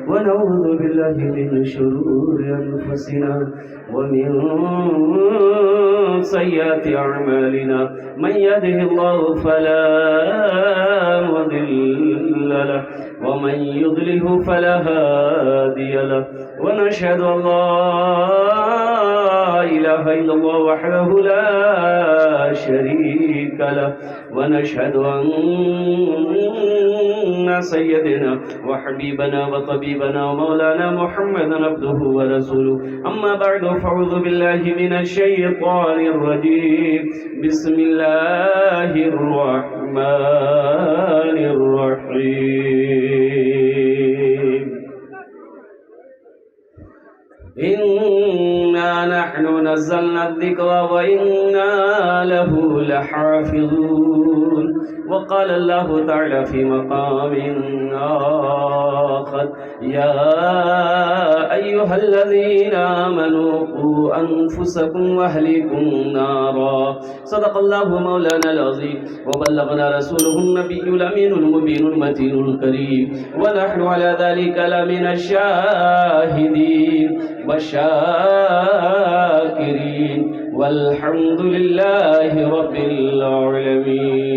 ونعوذ بالله من شرور أنفسنا ومن سيئات أعمالنا من يهده الله فلا مضل له ومن يضلله فلا هادي له ونشهد أن لا إله إلا الله وحده لا شريك له ونشهد أن سيدنا وحبيبنا وطبيبنا ومولانا محمدا عبده ورسوله أما بعد فأعوذ بالله من الشيطان الرجيم بسم الله الرحمن الرحيم إنا نحن نزلنا الذكر وإنا له لحافظون وقال الله تعالى في مقام آخر يا أيها الذين آمنوا قوا أنفسكم وأهليكم نارا صدق الله مولانا العظيم وبلغنا رسوله النبي الأمين المبين المتين الكريم ونحن على ذلك لمن الشاهدين والشاكرين والحمد لله رب العالمين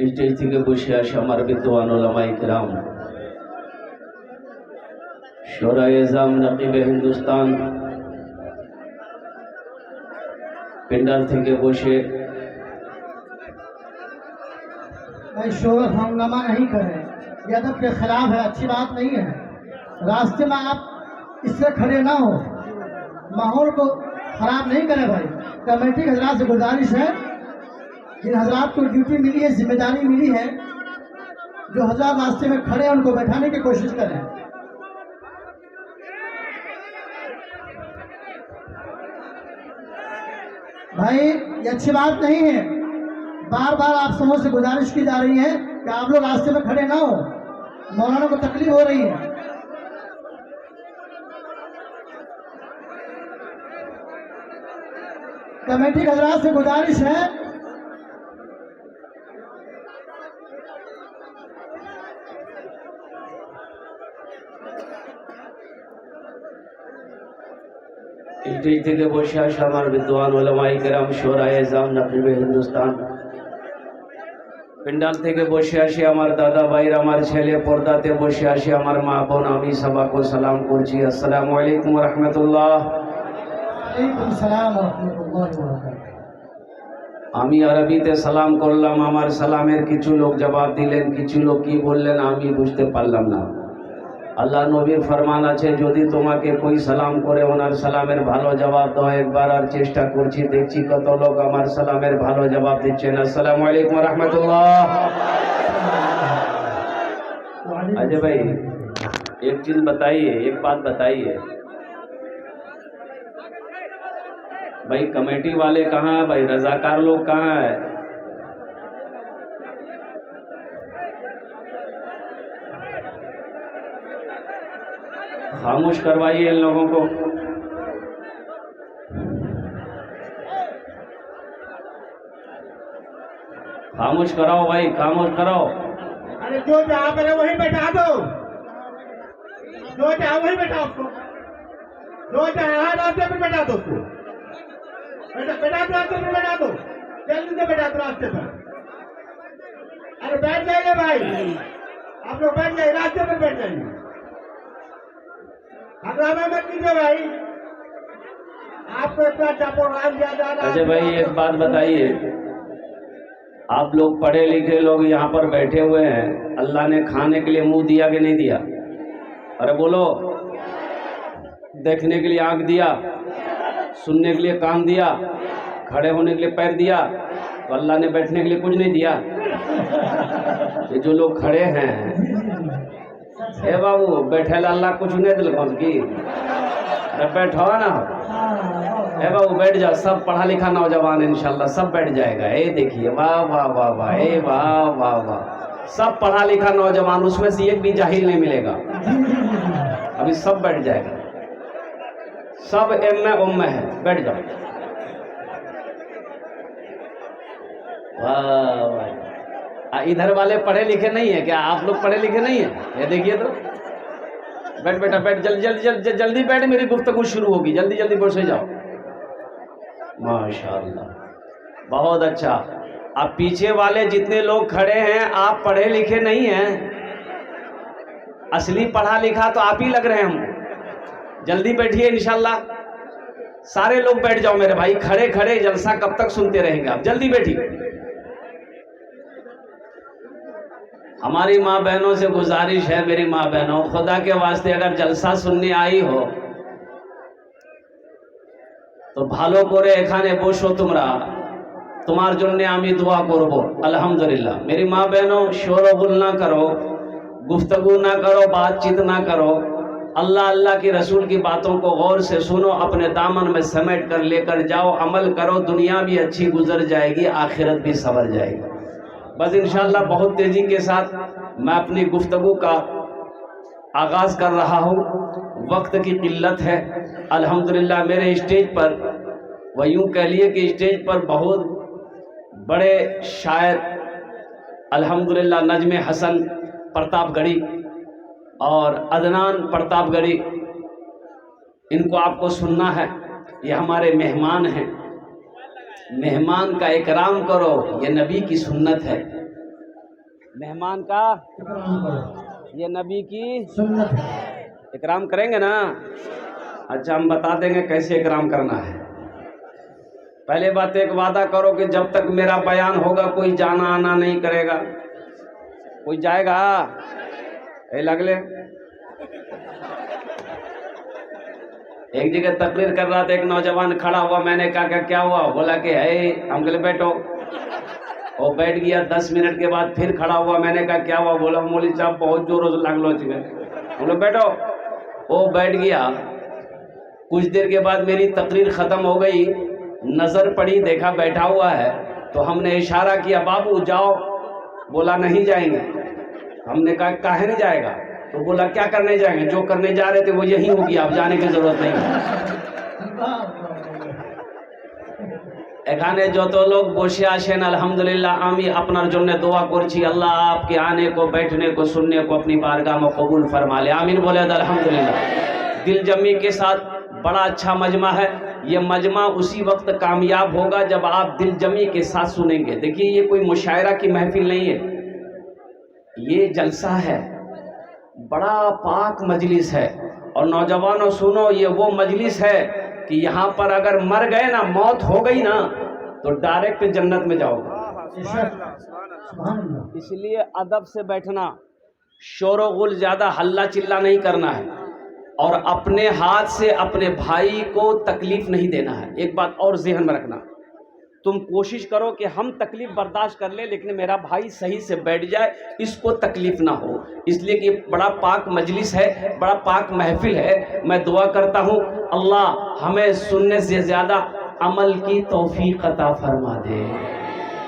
স্টেজ থেকে বসে আসে আমার বিদ্বান উলামায়ে কিরাম, শোরায়ে জাম, নকিবে হিন্দুস্তান, পেন্ডাল থেকে বসে भाई शोर हंगामा नहीं करें, ये अदब के खिलाफ है, अच्छी बात नहीं है। रास्ते में आप इससे खड़े ना हो, माहौल को खराब नहीं करें। भाई कमेटी के हजरात से गुजारिश है, जिन हजरात को ड्यूटी मिली है, जिम्मेदारी मिली है, जो हजरात रास्ते में खड़े हैं उनको बैठाने की कोशिश करें। भाई ये अच्छी बात नहीं है, बार बार आप समूह से गुजारिश की जा रही है कि आप लोग रास्ते में खड़े ना हो, मौलाना को तकलीफ हो रही है। कमेटी के हजरात से गुजारिश है স্টেজ থেকে বসে আসে আমার বিদ্বান উলামায়ে কিরাম, শোরায়ে জাম, নকিবে হিন্দুস্তান, পেন্ডাল থেকে বসে আসে আমার দাদা ভাইর, আমার ছেলে, পর্দাতে বসে আসে আমার মা বোন, আমি সবাইকে সালাম করছি। আসসালামু আলাইকুম ওয়া রাহমাতুল্লাহ। ওয়ালাইকুম আসসালাম ওয়া রাহমাতুল্লাহি ওয়া বারাকাতুহু। আমি আরবিতে সালাম করলাম, আমার সালামের কিছু লোক জবাব দিলেন, কিছু লোক কি বললেন আমি বুঝতে পারলাম না। আল্লাহ নবীর ফরমান আছে, যদি তোমাকে কই সালাম করে ওনার সালামের ভালো জবাব দাও। একবার আর চেষ্টা করছি, দেখছি কত লোক আমার সালামের ভালো জবাব দিচ্ছেন। আসসালামু আলাইকুম ওয়া রাহমাতুল্লাহ। अजय भाई एक चीज बताइए, एक बात बताइए भाई, कमेटी वाले कहाँ हैं भाई, रजाकार लोग कहाँ हैं? खामोश करवाइए इन लोगों को। खामोश कराओ भाई, खामोश कराओ। अरे जो जहाँ पर है वहीं बैठा दो, जो जहाँ वहीं बैठा उसको, जो जहाँ रास्ते पर बैठा दो उसको, बैठा दो रास्ते पर, बैठा दो जल्दी से, बैठा दो रास्ते पर। अरे बैठ जाइए भाई, आप लोग बैठ जाइए, रास्ते पर बैठ जाइए, हंगामा मत कीजिए भाई। आपको इतना चापोड़ान ज्यादा। अजय भाई एक बात बताइए, आप लोग पढ़े लिखे लोग यहाँ पर बैठे हुए हैं, अल्लाह ने खाने के लिए मुंह दिया कि नहीं दिया? अरे बोलो। देखने के लिए आँख दिया, सुनने के लिए कान दिया, खड़े होने के लिए पैर दिया, तो अल्लाह ने बैठने के लिए कुछ नहीं दिया? ये जो लोग खड़े हैं, ए बाबू बैठे अल्लाह कुछ नहीं दिल कौन की, बैठो ना, ए बाबू बैठ जाओ, सब पढ़ा लिखा नौजवान इंशाल्लाह सब बैठ जाएगा। ए देखिए, वाह वाह वाह वाह, ए वाह वाह वाह, सब पढ़ा लिखा नौजवान, उसमें से एक भी जाहिल नहीं मिलेगा, अभी सब बैठ जाएगा, सब एम में है, बैठ जाओ। वाह वाह। इधर वाले पढ़े लिखे नहीं है क्या? आप लोग पढ़े लिखे नहीं है? ये देखिए तो, बैठ बेटा बैठ, जल्दी बैठ, मेरी गुफ्तगू शुरू होगी, जल्दी जल्दी बैठ जाओ। माशाअल्लाह, बहुत अच्छा। अब पीछे वाले जितने लोग खड़े हैं आप पढ़े लिखे नहीं हैं, असली पढ़ा लिखा तो आप ही लग रहे हैं हमको। जल्दी बैठिए इंशाल्लाह, सारे लोग बैठ जाओ मेरे भाई, खड़े खड़े जलसा कब तक सुनते रहेंगे आप? जल्दी बैठिए। हमारी माँ बहनों से गुजारिश है, मेरी माँ बहनों, खुदा के वास्ते अगर जलसा सुनने आई हो तो ভালো করে এখানে বসো, তোমার জন্য আমি দোয়া করব। अल्हम्दुलिल्लाह। मेरी माँ बहनों, शोर गुल ना करो, गुफ्तगू ना करो, बातचीत ना करो, अल्लाह अल्लाह की रसूल की बातों को गौर से सुनो, अपने दामन में समेट कर लेकर जाओ, अमल करो, दुनिया भी अच्छी गुजर जाएगी, आखिरत भी संवर जाएगी। बस इंशाअल्लाह बहुत तेज़ी के साथ मैं अपनी गुफ्तगू का आगाज़ कर रहा हूँ, वक्त की किल्लत है। अल्हम्दुलिल्लाह मेरे स्टेज पर, वह यूँ कह लिए कि स्टेज पर बहुत बड़े शायर अल्हम्दुलिल्लाह नजमे हसन प्रतापगढ़ी और अदनान प्रतापगढ़ी, इनको आपको सुनना है। ये हमारे मेहमान हैं, मेहमान का इकराम करो, ये नबी की सुन्नत है। मेहमान का ये नबी की सुन्नत है। इकराम करेंगे ना? अच्छा, हम बता देंगे कैसे इकराम करना है। पहले बात एक वादा करो कि जब तक मेरा बयान होगा कोई जाना आना नहीं करेगा। कोई जाएगा? ए लगले एक जगह तकरीर कर रहा था, एक नौजवान खड़ा हुआ, मैंने कहा क्या हुआ? बोला कि है, हम कहले बैठो। वो बैठ गया, 10 मिनट के बाद फिर खड़ा हुआ, मैंने कहा क्या हुआ? बोला मौलवी साहब बहुत जोरों से लागलो चाहिए। बोलो बैठो। वो बैठ गया, कुछ देर के बाद मेरी तकरीर ख़त्म हो गई, नज़र पड़ी, देखा बैठा हुआ है, तो हमने इशारा किया बाबू जाओ। बोला नहीं जाएंगे। हमने कहा काहे नहीं जाएगा? तो बोला क्या करने जाएंगे? जो करने जा रहे थे वो यही होगी, आप जाने की जरूरत नहीं। এখানে যত लोग বসে আছেন আলহামদুলিল্লাহ, আমি আপনার জন্য দোয়া করছি, আল্লাহ आपके आने को, बैठने को, सुनने को अपनी बारगाह में कबूल फरमा ले। आमीन बोले अल्हम्दुलिल्लाह। दिल जमी के साथ बड़ा अच्छा मजमा है। ये मजमा उसी वक्त कामयाब होगा जब आप दिल जमी के साथ सुनेंगे। देखिए ये कोई मुशायरा की महफिल नहीं है, ये जलसा है, बड़ा पाक मजलिस है। और नौजवानों सुनो, ये वो मजलिस है कि यहाँ पर अगर मर गए ना, मौत हो गई ना, तो डायरेक्ट जन्नत में जाओगे। इसलिए अदब से बैठना, शोर गुल ज़्यादा हल्ला चिल्ला नहीं करना है, और अपने हाथ से अपने भाई को तकलीफ नहीं देना है। एक बात और ज़हन में रखना, तुम कोशिश करो कि हम तकलीफ बर्दाश्त कर ले, लेकिन मेरा भाई सही से बैठ जाए, इसको तकलीफ ना हो। इसलिए कि बड़ा पाक मजलिस है, बड़ा पाक महफिल है। मैं दुआ करता हूँ अल्लाह हमें सुनने से ज़्यादा अमल की तौफीक अता फरमा दे।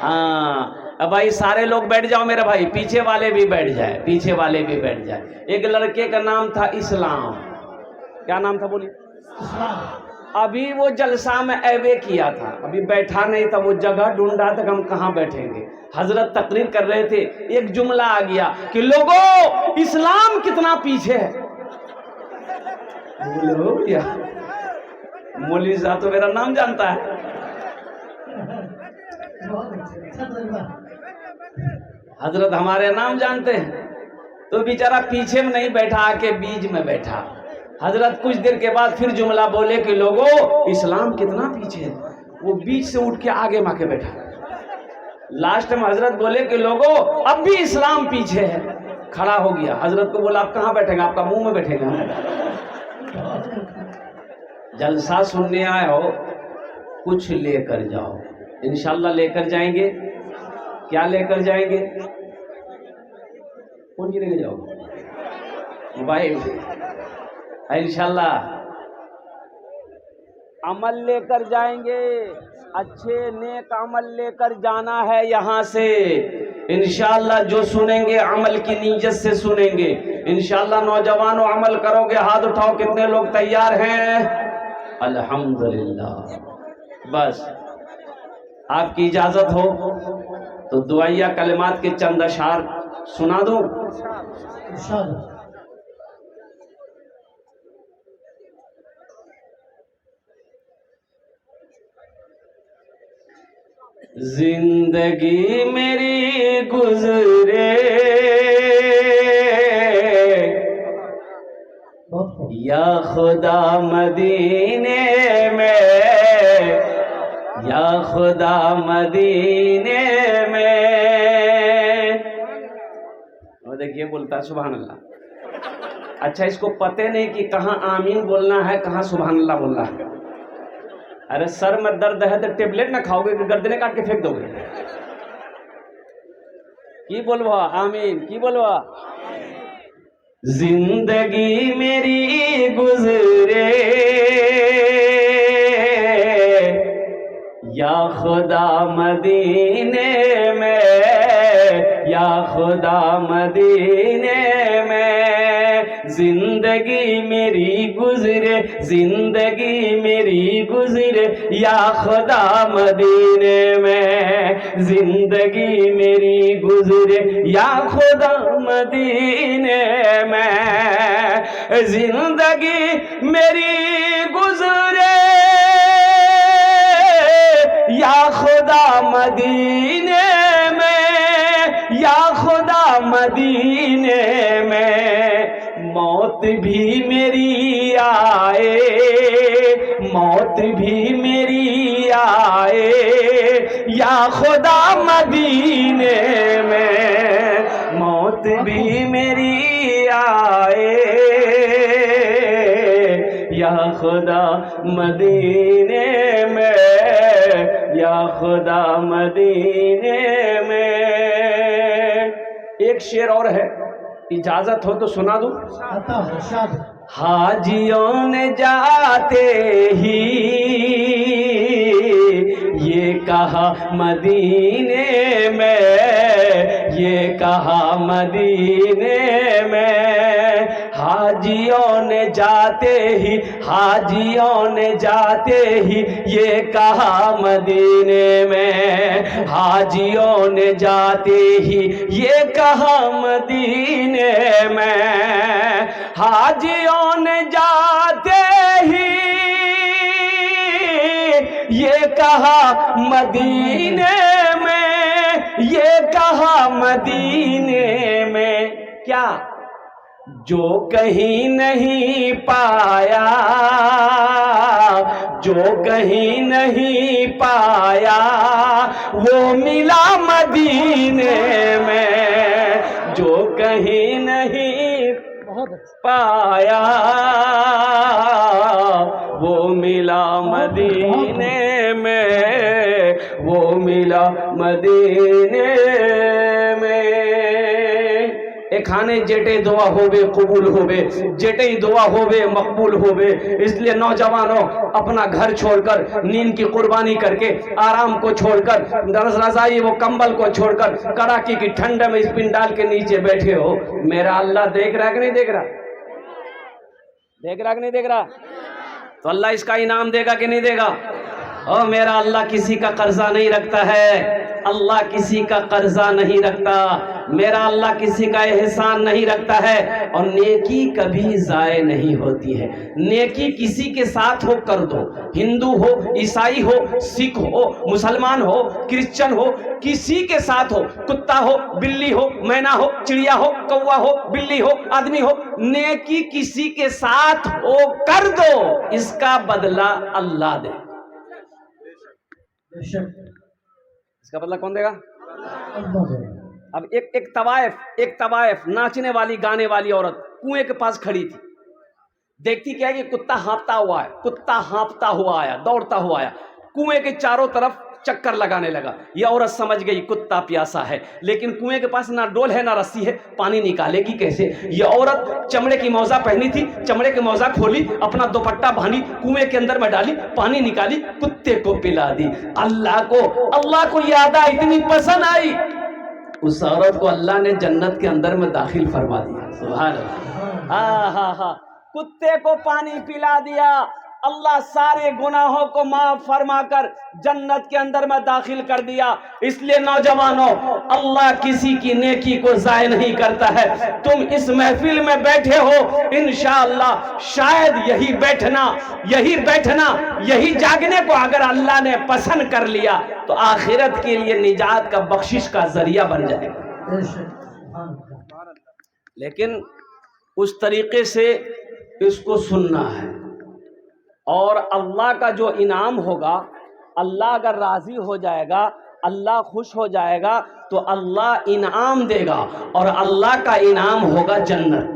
हाँ, अब भाई सारे लोग बैठ जाओ मेरे भाई, पीछे वाले भी बैठ जाए, पीछे वाले भी बैठ जाए। एक लड़के का नाम था इस्लाम। क्या नाम था बोलिए? अभी वो जलसा में ऐवे किया था, अभी बैठा नहीं था, वो जगह ढूंढा था हम कहाँ बैठेंगे। हजरत तकरीर कर रहे थे, एक जुमला आ गया कि लोगों इस्लाम कितना पीछे है। हो गया, मौलवी साहब तो मेरा नाम जानता है। हजरत हमारे नाम जानते हैं, तो बेचारा पीछे में नहीं बैठा, आके बीच में बैठा। हजरत कुछ देर के बाद फिर जुमला बोले कि लोगों इस्लाम कितना पीछे है। वो बीच से उठ के आगे माके बैठा। लास्ट में हजरत बोले कि लोगों अब भी इस्लाम पीछे है। खड़ा हो गया, हजरत को बोला आप कहाँ बैठेंगे? आपका मुंह में बैठेगा। जलसा सुनने आए हो, कुछ लेकर जाओ, इंशाल्लाह लेकर जाएंगे। क्या लेकर जाएंगे? कौन सी लेकर जाओगे? मोबाइल। इंशाल्लाह अमल लेकर जाएंगे, अच्छे नेक अमल लेकर जाना है यहाँ से। इंशाल्लाह जो सुनेंगे अमल की नीयत से सुनेंगे। इंशाल्लाह नौजवानों अमल करोगे, हाथ उठाओ, कितने लोग तैयार हैं? अल्हम्दुलिल्लाह। बस आपकी इजाजत हो تو دعائیہ کلمات کے چند اشعار سنا دوں؟ ارشاد زندگی میری گزرے بہت خوب. یا خدا مدینے میں، یا خدا مدینے میں. اور دیکھیے بولتا ہے سبحان اللہ. اچھا اس کو پتہ نہیں کہ کہاں آمین بولنا ہے کہاں سبحان اللہ بولنا ہے. ارے سر میں درد ہے تو ٹیبلٹ نہ کھاؤ گے کہ گردنے کاٹ کے پھینک دو گے؟ کی بولوا آمین کی بولوا. زندگی میری گزرے یا خدا مدینے میں، یا خدا مدینے میں. زندگی میری گزرے، زندگی میری گزرے یا خدا مدینے میں. زندگی میری گزرے یا خدا مدینے میں. زندگی میری گزرے یا خدا مدینے میں، یا خدا مدینے میں. موت بھی میری آئے، موت بھی میری آئے یا خدا مدینے میں. موت بھی میری آئے یا خدا مدینے میں، یا خدا مدینے میں. ایک شعر اور ہے، اجازت ہو تو سنا دوں؟ آتا ہے ارشاد. حاجیوں نے جاتے ہی یہ کہا مدینے میں، یہ کہا مدینے میں. حاجیوں نے جاتے ہی، حاجیوں نے جاتے ہی یہ کہا مدینے میں. حاجیوں نے جاتے ہی یہ کہا مدینے میں. حاجیوں نے جاتے ہی یہ کہا مدینے میں، یہ کہا مدینے میں. کیا جو کہیں نہیں پایا، جو کہیں نہیں پایا وہ ملا مدینے میں. جو کہیں نہیں بہت اچھا. پایا وہ ملا مدینے میں، وہ ملا مدینے میں. اے کھانے جیٹے دعا ہوبے قبول ہوبے، جیٹے دعا ہوبے مقبول ہوبے. اس لیے نوجوانوں اپنا گھر چھوڑ کر، نیند کی قربانی کر کے، آرام کو چھوڑ کر، رضائی وہ کمبل کو چھوڑ کر کڑاکی کی ٹھنڈ میں اس پنڈال کے نیچے بیٹھے ہو. میرا اللہ دیکھ رہا ہے کہ نہیں دیکھ رہا؟ دیکھ رہا کہ نہیں دیکھ رہا؟ تو اللہ اس کا انعام دے گا کہ نہیں دے گا؟ او میرا اللہ کسی کا قرضہ نہیں رکھتا ہے، اللہ کسی کا قرضہ نہیں رکھتا. میرا اللہ کسی کا احسان نہیں رکھتا ہے. اور نیکی کبھی ضائع نہیں ہوتی ہے. نیکی کسی کے ساتھ ہو کر دو، ہندو ہو، عیسائی ہو، سکھ ہو، مسلمان ہو، کرسچن ہو، کسی کے ساتھ ہو، کتا ہو، بلی ہو، مینا ہو، چڑیا ہو، کوا ہو، بلی ہو، آدمی ہو، نیکی کسی کے ساتھ ہو کر دو، اس کا بدلہ اللہ دے. بے شک اس کا بدلہ کون دے گا؟ اللہ دے. اب ایک طوائف ناچنے والی گانے والی عورت کنویں کے پاس کھڑی تھی. دیکھتی کیا کہ کتا ہانپتا ہوا ہے، کتا ہانپتا ہوا آیا، دوڑتا ہوا آیا، کنویں کے چاروں طرف چکر لگانے لگا. یہ عورت سمجھ گئی کتا پیاسا ہے، لیکن کنویں کے پاس نہ ڈول ہے نہ رسی ہے، پانی نکالے گی کیسے؟ یہ عورت چمڑے کی موزہ پہنی تھی، چمڑے کی موزہ کھولی، اپنا دوپٹہ باندھی، کنویں کے اندر میں ڈالی، پانی نکالی، کتے کو پلا دی. اللہ کو یہ ادا اتنی پسند آئی، اس عورت کو اللہ نے جنت کے اندر میں داخل فرما دیا. سبحان اللہ. ہاں ہاں ہاں، کتے کو پانی پلا دیا، اللہ سارے گناہوں کو معاف فرما کر جنت کے اندر میں داخل کر دیا۔ اس لیے نوجوانوں، اللہ کسی کی نیکی کو ضائع نہیں کرتا ہے۔ تم اس محفل میں بیٹھے ہو، انشاءاللہ شاید یہی بیٹھنا، یہی جاگنے کو اگر اللہ نے پسند کر لیا تو آخرت کے لیے نجات کا، بخشش کا ذریعہ بن جائے گا۔ لیکن اس طریقے سے اس کو سننا ہے، اور اللہ کا جو انعام ہوگا، اللہ اگر راضی ہو جائے گا، اللہ خوش ہو جائے گا تو اللہ انعام دے گا، اور اللہ کا انعام ہوگا جنت۔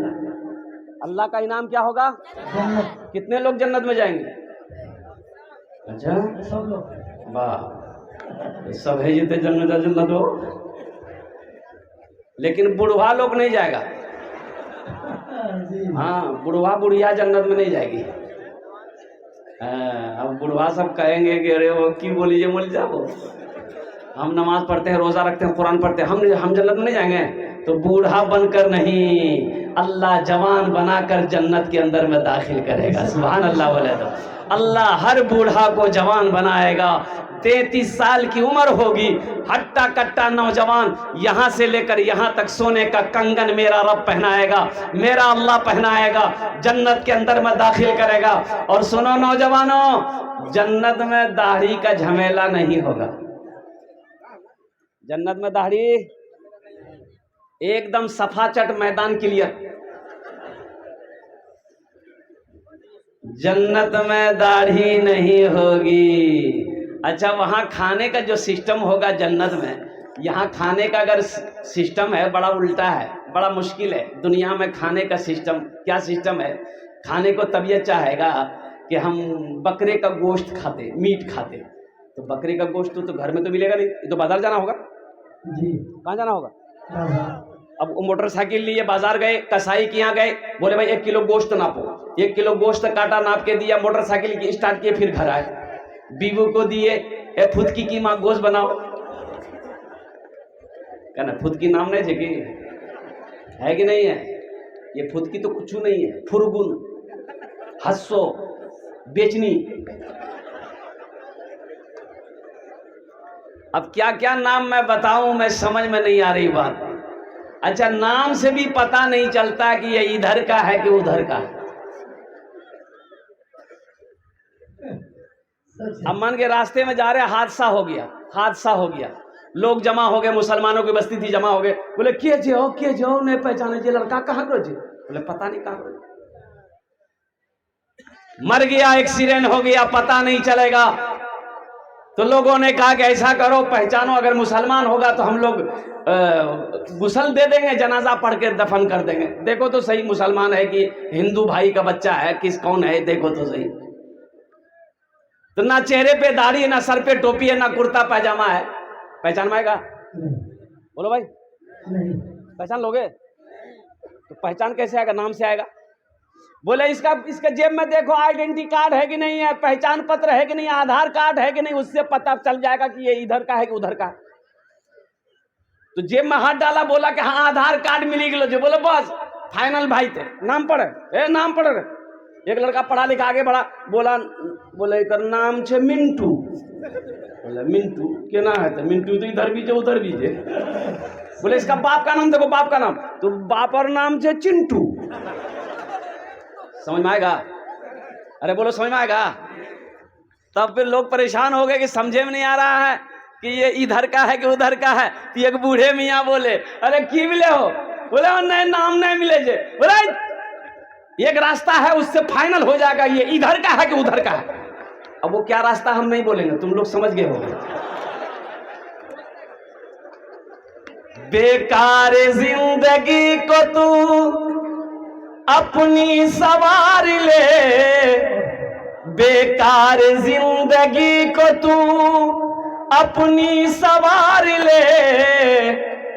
اللہ کا انعام کیا ہوگا؟ جنت۔ کتنے لوگ جنت میں جائیں گے؟ اچھا سب لوگ۔ واہ، سب ہے جیتے جنت ہو، لیکن بڑھوا لوگ نہیں جائے گا۔ ہاں، بڑھوا بڑھیا جنت میں نہیں جائے گی۔ اب بڑھوا سب کہیں گے کہ ارے وہ کی بولیے مل جاؤ، ہم نماز پڑھتے ہیں، روزہ رکھتے ہیں، قرآن پڑھتے ہیں، ہم جنت میں نہیں جائیں گے۔ تو بوڑھا بن کر نہیں، اللہ جوان بنا کر جنت کے اندر میں داخل کرے گا۔ سبحان اللہ بولے تو اللہ ہر بوڑھا کو جوان بنائے گا۔ 33 سال کی عمر ہوگی، ہٹا کٹا نوجوان، یہاں سے لے کر یہاں تک سونے کا کنگن میرا رب پہنائے گا، میرا اللہ پہنائے گا، جنت کے اندر میں داخل کرے گا۔ اور سنو نوجوانوں، جنت میں داڑھی کا جھمیلا نہیں ہوگا۔ جنت میں داڑھی ایک دم صفا چٹ، میدان کلیئر۔ جنت میں داڑھی نہیں ہوگی۔ اچھا، وہاں کھانے کا جو سسٹم ہوگا جنت میں، یہاں کھانے کا اگر سسٹم ہے بڑا الٹا ہے، بڑا مشکل ہے۔ دنیا میں کھانے کا سسٹم کیا سسٹم ہے؟ کھانے کو طبیعت چاہے گا کہ ہم بکرے کا گوشت کھاتے، میٹ کھاتے، تو بکرے کا گوشت تو گھر میں تو ملے گا نہیں، یہ تو بازار جانا ہوگا۔ جی، کہاں جانا ہوگا؟ اب موٹر سائیکل لیے بازار گئے، کسائی کے یہاں گئے، بولے بھائی 1 کلو گوشت ناپو، 1 کلو گوشت کاٹا، ناپ کے دیا، موٹر سائیکل کی اسٹارٹ کیے، پھر گھر آئے، بیوی کو دیے، اے پھتکی کی ماں گوشت بناؤ، کہنا پھتکی نام نہیں ہے کہ ہے کہ نہیں ہے؟ یہ پھتکی تو کچھ نہیں ہے، پھرگن، ہسو، بیچنی۔ اب کیا کیا نام میں بتاؤں، میں سمجھ میں نہیں آ رہی بات۔ اچھا، نام سے بھی پتہ نہیں چلتا کہ یہ ادھر کا ہے کہ ادھر کا ہے۔ اب مان کے راستے میں جا رہے، حادثہ ہو گیا، لوگ جمع ہو گئے، مسلمانوں کی بستی تھی، جمع ہو گئے، بولے کیے جو نہیں پہچانے جی، لڑکا کہاں کرو جی؟ بولے پتہ نہیں کہاں کرو، مر گیا، ایکسیڈنٹ ہو گیا، پتہ نہیں چلے گا۔ تو لوگوں نے کہا کہ ایسا کرو، پہچانو، اگر مسلمان ہوگا تو ہم لوگ غسل دے دیں گے، جنازہ پڑھ کے دفن کر دیں گے، دیکھو تو صحیح مسلمان ہے کہ ہندو بھائی کا بچہ ہے، کون ہے، دیکھو تو صحیح۔ تو نہ چہرے پہ داڑھی ہے، نہ سر پہ ٹوپی ہے، نہ کرتا پاجامہ ہے، پہچان میں آئے گا؟ بولو بھائی، پہچان لوگے؟ تو پہچان کیسے آئے گا؟ نام سے آئے گا۔ بولے اس کا جیب میں دیکھو، آئیڈینٹی کارڈ ہے کہ نہیں ہے، پہچان پتر ہے کہ نہیں، آدھار کارڈ ہے کہ نہیں، اس سے پتہ چل جائے گا کہ یہ ادھر کا ہے کہ ادھر کا ہے۔ تو جیب میں ہاتھ ڈالا، بولا کہ ہاں آدھار کارڈ ملی گلو جو، بولو بس فائنل بھائی تھے، نام پڑھے، نام پڑھ رہے۔ ایک لڑکا پڑھا لکھا آگے بڑھا، بولے کر نام چھے منٹو، بولے منٹو کیا ہے؟ تو منٹو تو ادھر بھی ادھر بھی جے۔ بولے اس کا باپ کا نام دیکھو، باپ کا نام، تو باپ اور نام چھے چنٹو۔ سمجھ میں آئے گا؟ ارے بولو سمجھ میں آئے گا؟ تب پھر لوگ پریشان ہو گئے کہ سمجھے میں نہیں آ رہا ہے کہ یہ ادھر کا ہے کہ ادھر کا ہے۔ تو ایک بوڑھے میاں بولے ارے کی ملے ہو؟ بولے نہیں نام نہیں ملے جے۔ بولے ایک راستہ ہے، اس سے فائنل ہو جائے گا یہ ادھر کا ہے کہ ادھر کا ہے۔ اب وہ کیا راستہ ہم نہیں بولیں گے، تم لوگ سمجھ گئے ہو گے۔ بیکار زندگی کو تو اپنی سوار لے، بیکار زندگی کو تو اپنی سوار لے،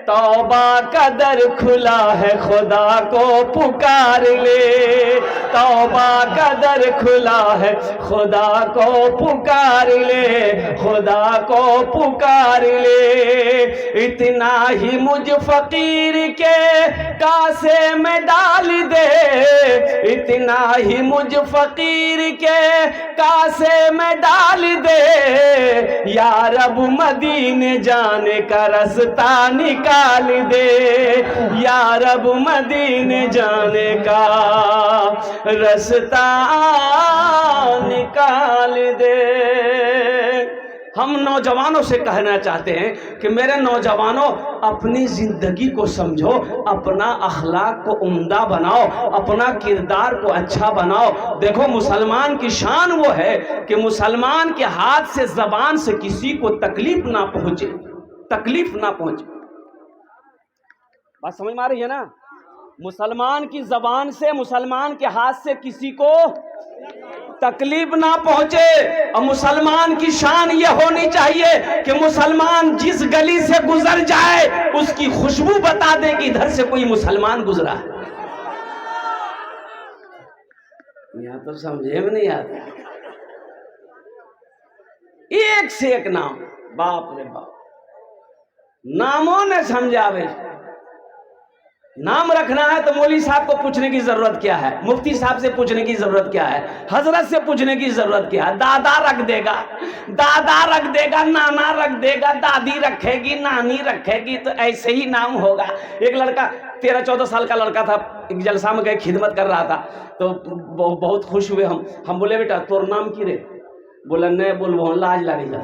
तौबा का दर खुला है खुदा को पुकार ले, तौबा का दर खुला है खुदा को पुकार ले, खुदा को पुकार ले। इतना ही मुझ फकीर के कासे में डाल दे, इतना ही मुझ फकीर के कासे में डाल दे, या रब मदीने जाने का रास्ता निकाल दे, या रब मदीने जाने का रास्ता निकाल दे। हम नौजवानों से कहना चाहते हैं कि मेरे नौजवानों, अपनी जिंदगी को समझो, अपना अखलाक को उम्दा बनाओ, अपना किरदार को अच्छा बनाओ। देखो, मुसलमान की शान वो है कि मुसलमान के हाथ से, जबान से किसी को तकलीफ ना पहुंचे, तकलीफ ना पहुंचे। बात समझ में आ रही है ना? मुसलमान की जबान से, मुसलमान के हाथ से किसी को तकलीफ ना पहुंचे। और मुसलमान की शान ये होनी चाहिए कि मुसलमान जिस गली से गुजर जाए उसकी खुशबू बता दे कि इधर से कोई मुसलमान गुजरा है। यहां तो समझे में नहीं आता, एक से एक नाम, बाप रे बाप, नामों ने समझावे। नाम रखना है तो मौलवी साहब को पूछने की जरूरत क्या है, मुफ्ती साहब से पूछने की जरूरत क्या है, हजरत से पूछने की जरूरत क्या है। दादा रख देगा, दादा रख देगा, नाना रख देगा, दादी रखेगी, नानी रखेगी, तो ऐसे ही नाम होगा। एक लड़का 13-14 साल का लड़का था, एक जलसा में गए, खिदमत कर रहा था, तो बहुत खुश हुए हम बोले बेटा तोर नाम की रे? बोला नहीं बोल, लाज लगी जा।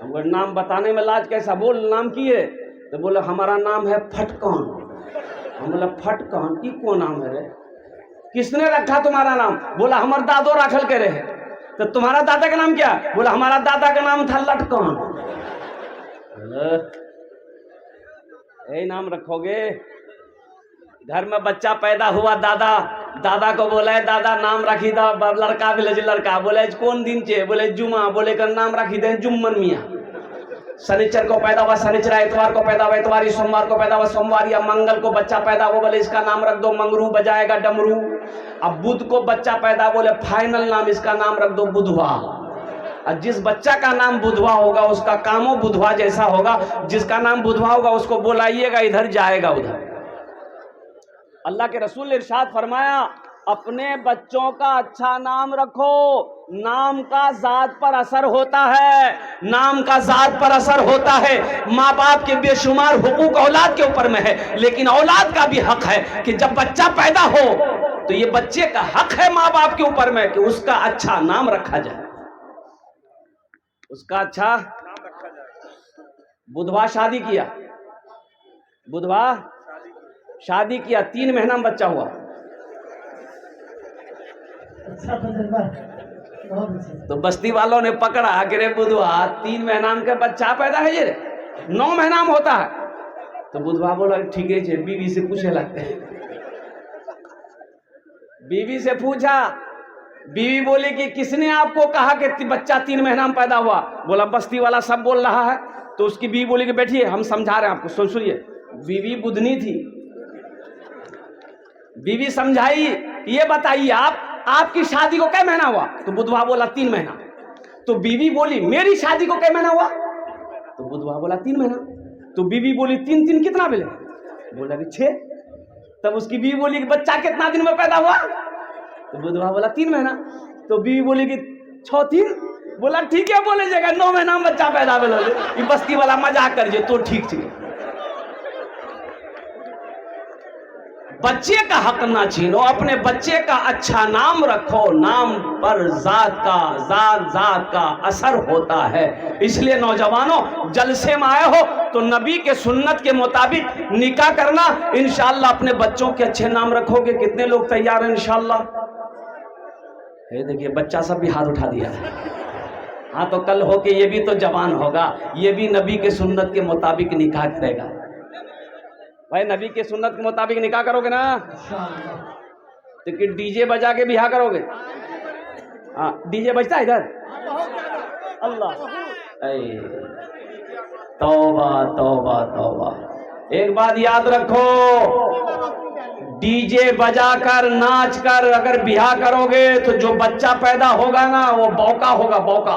हम बोले नाम बताने में लाज कैसा, बोल नाम की है? तो बोला हमारा नाम है फटकान। हम बोला फटकान की कौन नाम है रे? किसने रखा तुम्हारा नाम? बोला हमारे दादो राखल के रहे। तो तुम्हारा दादा का नाम क्या? बोला हमारा दादा का नाम था लटकान। यही नाम रखोगे? घर में बच्चा पैदा हुआ, दादा को बोला है दादा नाम रखी दो, लड़का भी लड़का बोले कौन दिन चे? बोले जुमा। बोले का नाम रखी दे जुम्मन मियाँ। शनिचर को पैदा हुआ शनिचर, इतवार को पैदा हुआ इतवारी, सोमवार को पैदा हुआ सोमवार, या मंगल को बच्चा पैदा हुआ, बोले इसका नाम रख दो मंगरू, बजाएगा डमरू। अब बुध को बच्चा पैदा, बोले फाइनल नाम इसका नाम रख दो बुधवा। और जिस बच्चा का नाम बुधवा होगा उसका कामो बुधवा जैसा होगा, जिसका नाम बुधवा होगा उसको बुलाइएगा इधर, जाएगा उधर। अल्लाह के रसूल ने इरशाद फरमाया, अपने बच्चों का अच्छा नाम रखो, नाम का जात पर असर होता है, नाम का जात पर असर होता है। माँ बाप के बेशुमार हुकूक औलाद के ऊपर में है, लेकिन औलाद का भी हक है कि जब बच्चा पैदा हो तो ये बच्चे का हक है माँ बाप के ऊपर में कि उसका अच्छा नाम रखा जाए, उसका अच्छा नाम रखा जाए। बुधवा शादी किया, बुधवा शादी किया, 3 महीना में बच्चा हुआ। अच्छा तजुर्बा, बहुत अच्छा। तो बस्ती वालों ने पकड़ा कि रे बुधवा 3 महीना में बच्चा पैदा है, ये रे 9 महीना में होता है। तो बुधवा बोला ठीक है, बीवी से पूछे लगते हैं। बीवी से पूछा, बीवी बोली कि किसने आपको कहा कि बच्चा 3 महीना में पैदा हुआ? बोला बस्ती वाला सब बोल रहा है। तो उसकी बीवी बोली कि बैठिए हम समझा रहे हैं आपको, सुनिए। बीवी बुधनी थी, बीवी समझाई, ये बताइए आपकी शादी को कै महीना हुआ? तो बुधवा बोला 3 महीना। तो बीवी बोली मेरी शादी को कै महीना हुआ? तो बुधवा बोला 3 महीना। तो बीवी बोली 3 कितना मिले? बोला कि 6। तब उसकी बीवी बोली कि बच्चा कितना दिन में पैदा हुआ? तो बुधवा बोला 3 महीना। तो बीवी बोली कि 6 3। बोला ठीक है, बोले जगह 9 महीना में बच्चा पैदा बोलो, ये बस्ती वाला मजाक कर जे तो ठीक थी। बच्चे का हक ना छीनो, अपने बच्चे का अच्छा नाम रखो, नाम पर जात का असर होता है। इसलिए नौजवानों, जलसे में आए हो तो नबी के सुन्नत के मुताबिक निकाह करना, इंशाअल्लाह अपने बच्चों के अच्छे नाम रखोगे। कितने लोग तैयार हैं इंशाअल्लाह? ये देखिए बच्चा सब भी हाथ उठा दिया। हाँ, तो कल हो के ये भी तो जवान होगा, ये भी नबी के सुन्नत के मुताबिक निकाह करेगा। भाई नबी के सुन्नत के मुताबिक निकाह करोगे ना? तो कि डीजे बजा के बिहा करोगे? हाँ, डीजे बजता है इधर? अल्लाह, तौबा तौबा तौबा। ایک بات یاد رکھو، ڈی جے بجا کر ناچ کر اگر بیاہ کرو گے تو جو بچہ پیدا ہوگا نا وہ بوکا ہوگا، بوکا،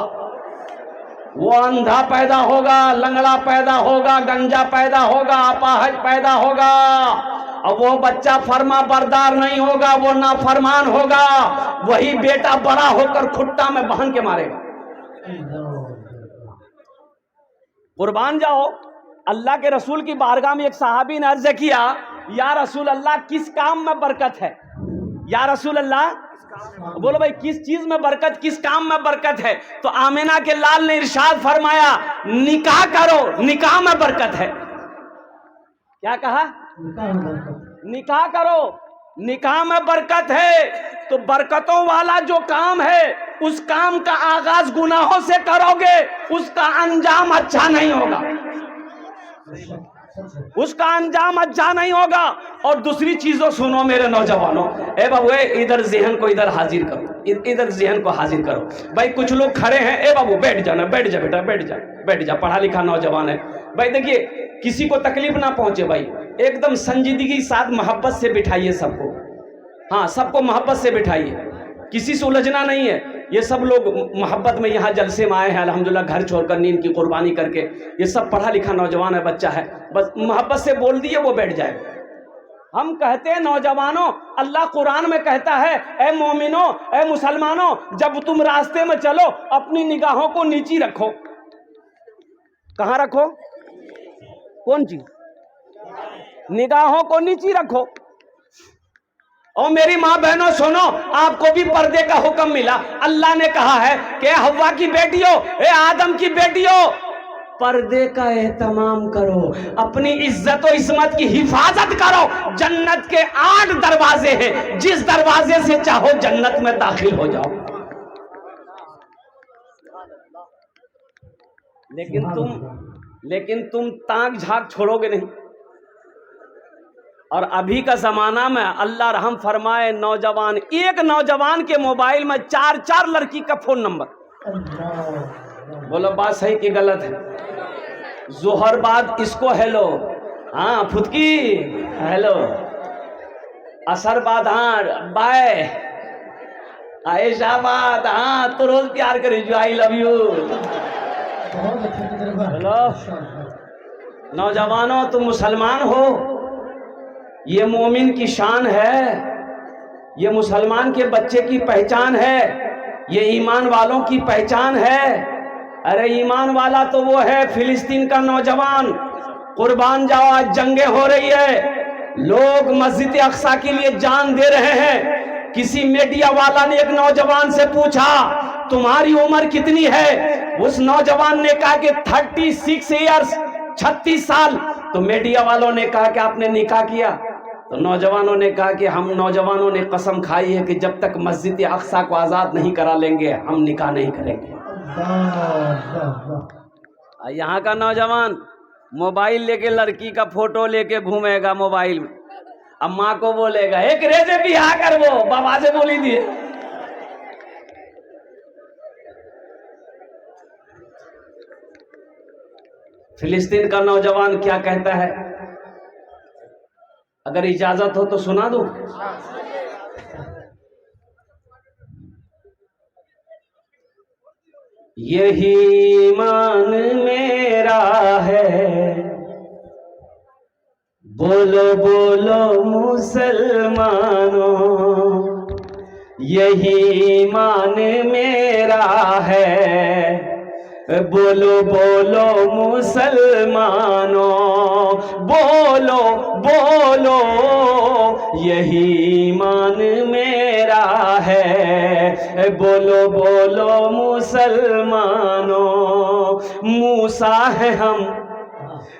وہ اندھا پیدا ہوگا، لنگڑا پیدا ہوگا، گنجا پیدا ہوگا، اپاہج پیدا ہوگا، اور وہ بچہ فرما بردار نہیں ہوگا، وہ نافرمان ہوگا، وہی بیٹا بڑا ہو کر کھٹا میں باندھ کے مارے گا۔ قربان جاؤ، اللہ کے رسول کی بارگاہ میں ایک صحابی نے عرض کیا، یا رسول اللہ کس کام میں برکت ہے؟ یا رسول اللہ، بولو بھائی کس چیز میں برکت، کس کام میں برکت ہے؟ تو آمینہ کے لال نے ارشاد فرمایا، نکاح کرو، نکاح میں برکت ہے۔ کیا کہا؟ نکاح کرو، نکاح میں برکت ہے۔ تو برکتوں والا جو کام ہے اس کام کا آغاز گناہوں سے کرو گے، اس کا انجام اچھا نہیں ہوگا، اس کا انجام اچھا نہیں ہوگا۔ اور دوسری چیزوں سنو میرے نوجوانوں، اے بابو ادھر ذہن کو ادھر حاضر کرو، ادھر ذہن کو حاضر کرو۔ بھائی کچھ لوگ کھڑے ہیں، اے بابو بیٹھ جانا، بیٹھ جا بیٹا، بیٹھ جا بیٹھ جا، پڑھا لکھا نوجوان ہے۔ بھائی دیکھیے کسی کو تکلیف نہ پہنچے، بھائی ایک دم سنجیدگی ساتھ محبت سے بٹھائیے سب کو، ہاں سب کو محبت سے بٹھائیے، کسی سے الجھنا نہیں ہے۔ یہ سب لوگ محبت میں یہاں جلسے میں آئے ہیں الحمدللہ، گھر چھوڑ کر نیند کی قربانی کر کے، یہ سب پڑھا لکھا نوجوان ہے، بچہ ہے، بس محبت سے بول دیے وہ بیٹھ جائے۔ ہم کہتے ہیں نوجوانوں، اللہ قرآن میں کہتا ہے، اے مومنوں، اے مسلمانوں، جب تم راستے میں چلو اپنی نگاہوں کو نیچی رکھو۔ کہاں رکھو؟ کون چیز؟ نگاہوں کو نیچی رکھو۔ اور میری ماں بہنوں سنو، آپ کو بھی پردے کا حکم ملا۔ اللہ نے کہا ہے کہ حوا کی بیٹیوں، اے آدم کی بیٹیوں، پردے کا اہتمام کرو، اپنی عزت و عصمت کی حفاظت کرو۔ جنت کے 8 دروازے ہیں، جس دروازے سے چاہو جنت میں داخل ہو جاؤ۔ لیکن تم تاک جھاک چھوڑو گے نہیں۔ اور ابھی کا زمانہ میں اللہ رحم فرمائے، نوجوان، ایک نوجوان کے موبائل میں 4 لڑکی کا فون نمبر۔ بولو بات صحیح کہ غلط ہے؟ ظہر بعد اس کو ہیلو، ہاں پھتکی ہیلو، عصر بعد ہاں بائے، عائشہ بعد ہاں تو روز پیار کری جو آئی لو یو۔ ہیلو نوجوانوں، تم مسلمان ہو، یہ مومن کی شان ہے، یہ مسلمان کے بچے کی پہچان ہے، یہ ایمان والوں کی پہچان ہے۔ ارے ایمان والا تو وہ ہے فلسطین کا نوجوان، قربان جاؤ، آج جنگیں ہو رہی ہے، لوگ مسجد اقصی کے لیے جان دے رہے ہیں۔ کسی میڈیا والا نے ایک نوجوان سے پوچھا تمہاری عمر کتنی ہے؟ اس نوجوان نے کہا کہ 36 ایئرز، 36 سال۔ تو میڈیا والوں نے کہا کہ آپ نے نکاح کیا؟ تو نوجوانوں نے کہا کہ ہم نوجوانوں نے قسم کھائی ہے کہ جب تک مسجد اقصی کو آزاد نہیں کرا لیں گے ہم نکاح نہیں کریں گے۔ یہاں کا نوجوان موبائل لے کے لڑکی کا فوٹو لے کے گھومے گا موبائل میں، اب ماں کو بولے گا ایک ریزے بھی آ کر، وہ بابا سے بولی دیے۔ فلسطین کا نوجوان کیا کہتا ہے؟ اگر اجازت ہو تو سنا دوں۔ یہی ایمان میرا ہے، بولو بولو مسلمانوں، یہی ایمان میرا ہے، بولو بولو مسلمانوں، بولو بولو یہی ایمان میرا ہے، بولو بولو مسلمانوں۔ موسیٰ ہے ہم،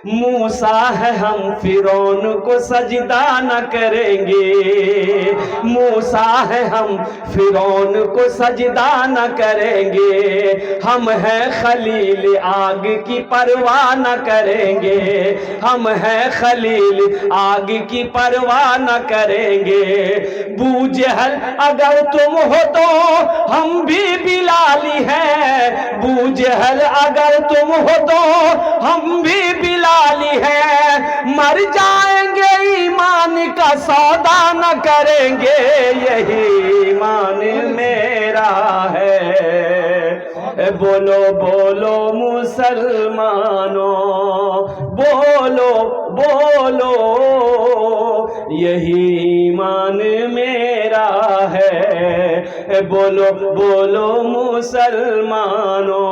موسیٰ ہے ہم، فرعون کو سجدہ نہ کریں گے، موسیٰ ہے ہم، فرعون کو سجدہ نہ کریں گے، ہم ہیں خلیل، آگ کی پرواہ نہ کریں گے، ہم ہیں خلیل، آگ کی پرواہ نہ کریں گے۔ بو جہل اگر تم ہو تو ہم بھی بلالی ہیں، بو جہل اگر تم ہو تو ہم بھی بلالی ہے، مر सौदा न करेंगे, यही ईमान मेरा है। बोलो बोलो मुसलमानों, बोलो बोलो, यही ईमान मेरा है। बोलो बोलो मुसलमानों,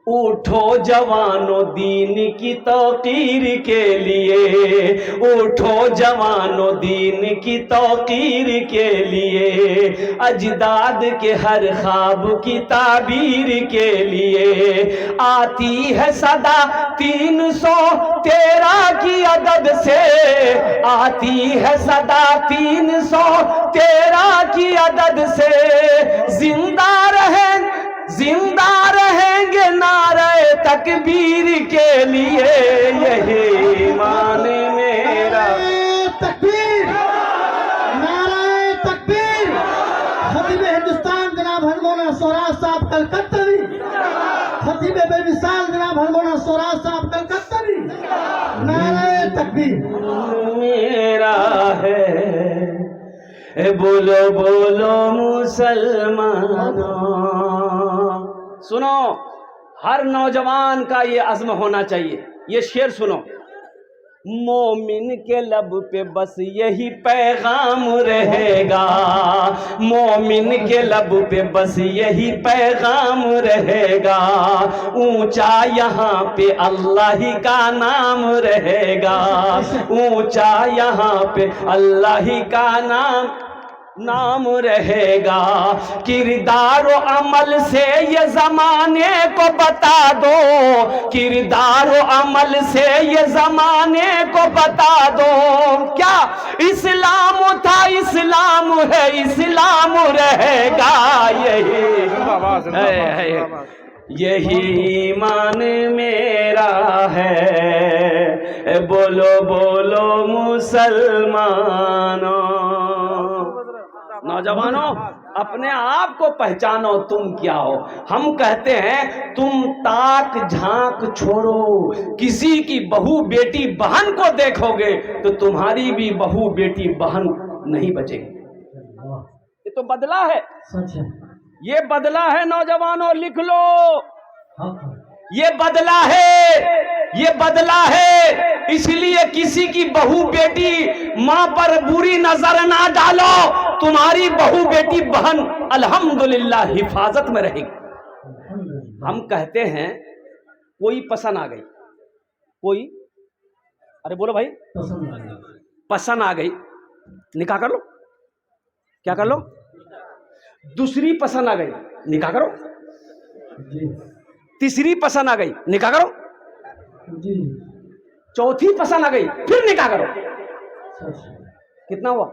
उठो जवानों दीन की तौकीर के लिए, उठो जवानों दीन की तौकीर के लिए, अजदाद के हर ख्वाब की ताबीर के लिए। आती है सदा 313 की अदद से, आती है सदा 313 की अदद से, जिंदा रहेंगे नारे तकबीर के लिए, यही ईमान मेरा। तकबीर, नारे तकबीर। खतीब हिंदुस्तान जनाब हरमौला स्वराज साहब कलकत्तावी, खतीब बेमिसाल जनाब हरमौला स्वराज साहब कलकत्तावी, नारे तकबीर मेरा है। बोलो बोलो मुसलमानों। सुनो, हर नौजवान का ये अज़्म होना चाहिए। ये शेर सुनो, मोमिन के लब पे बस यही पैगाम रहेगा, मोमिन के लब पे बस यही पैगाम रहेगा, ऊंचा यहाँ पे अल्लाह ही का नाम रहेगा, ऊंचा यहाँ पे अल्लाह ही का नाम रहेगा। किरदार और अमल से ये जमाने को बता दो, किरदार और अमल से ये जमाने को बता दो, क्या इस्लाम था इस्लाम है इस्लाम रहेगा, यही ईमान मेरा है। बोलो बोलो मुसलमानों। नौजवानों, अपने आप को पहचानो, तुम क्या हो। हम कहते हैं तुम ताक झांक छोड़ो, किसी की बहू बेटी बहन को देखोगे तो तुम्हारी भी बहू बेटी बहन नहीं बचेगी। ये तो बदला है, सच है। ये बदला है नौजवानों, लिख लो। हाँ। ये बदला है, ये बदला है। इसलिए किसी की बहू बेटी माँ पर बुरी नजर ना डालो, तुम्हारी बहू बेटी बहन अल्हम्दुलिल्लाह हिफाजत में रहेगी। हम कहते हैं कोई पसंद आ गई, कोई, अरे बोलो भाई, पसंद आ गई, निकाह कर लो। क्या कर लो? दूसरी पसंद आ गई, निकाह करो। तीसरी पसंद आ गई, निकाह करो। चौथी पसंद आ गई, फिर निकाह करो। कितना हुआ?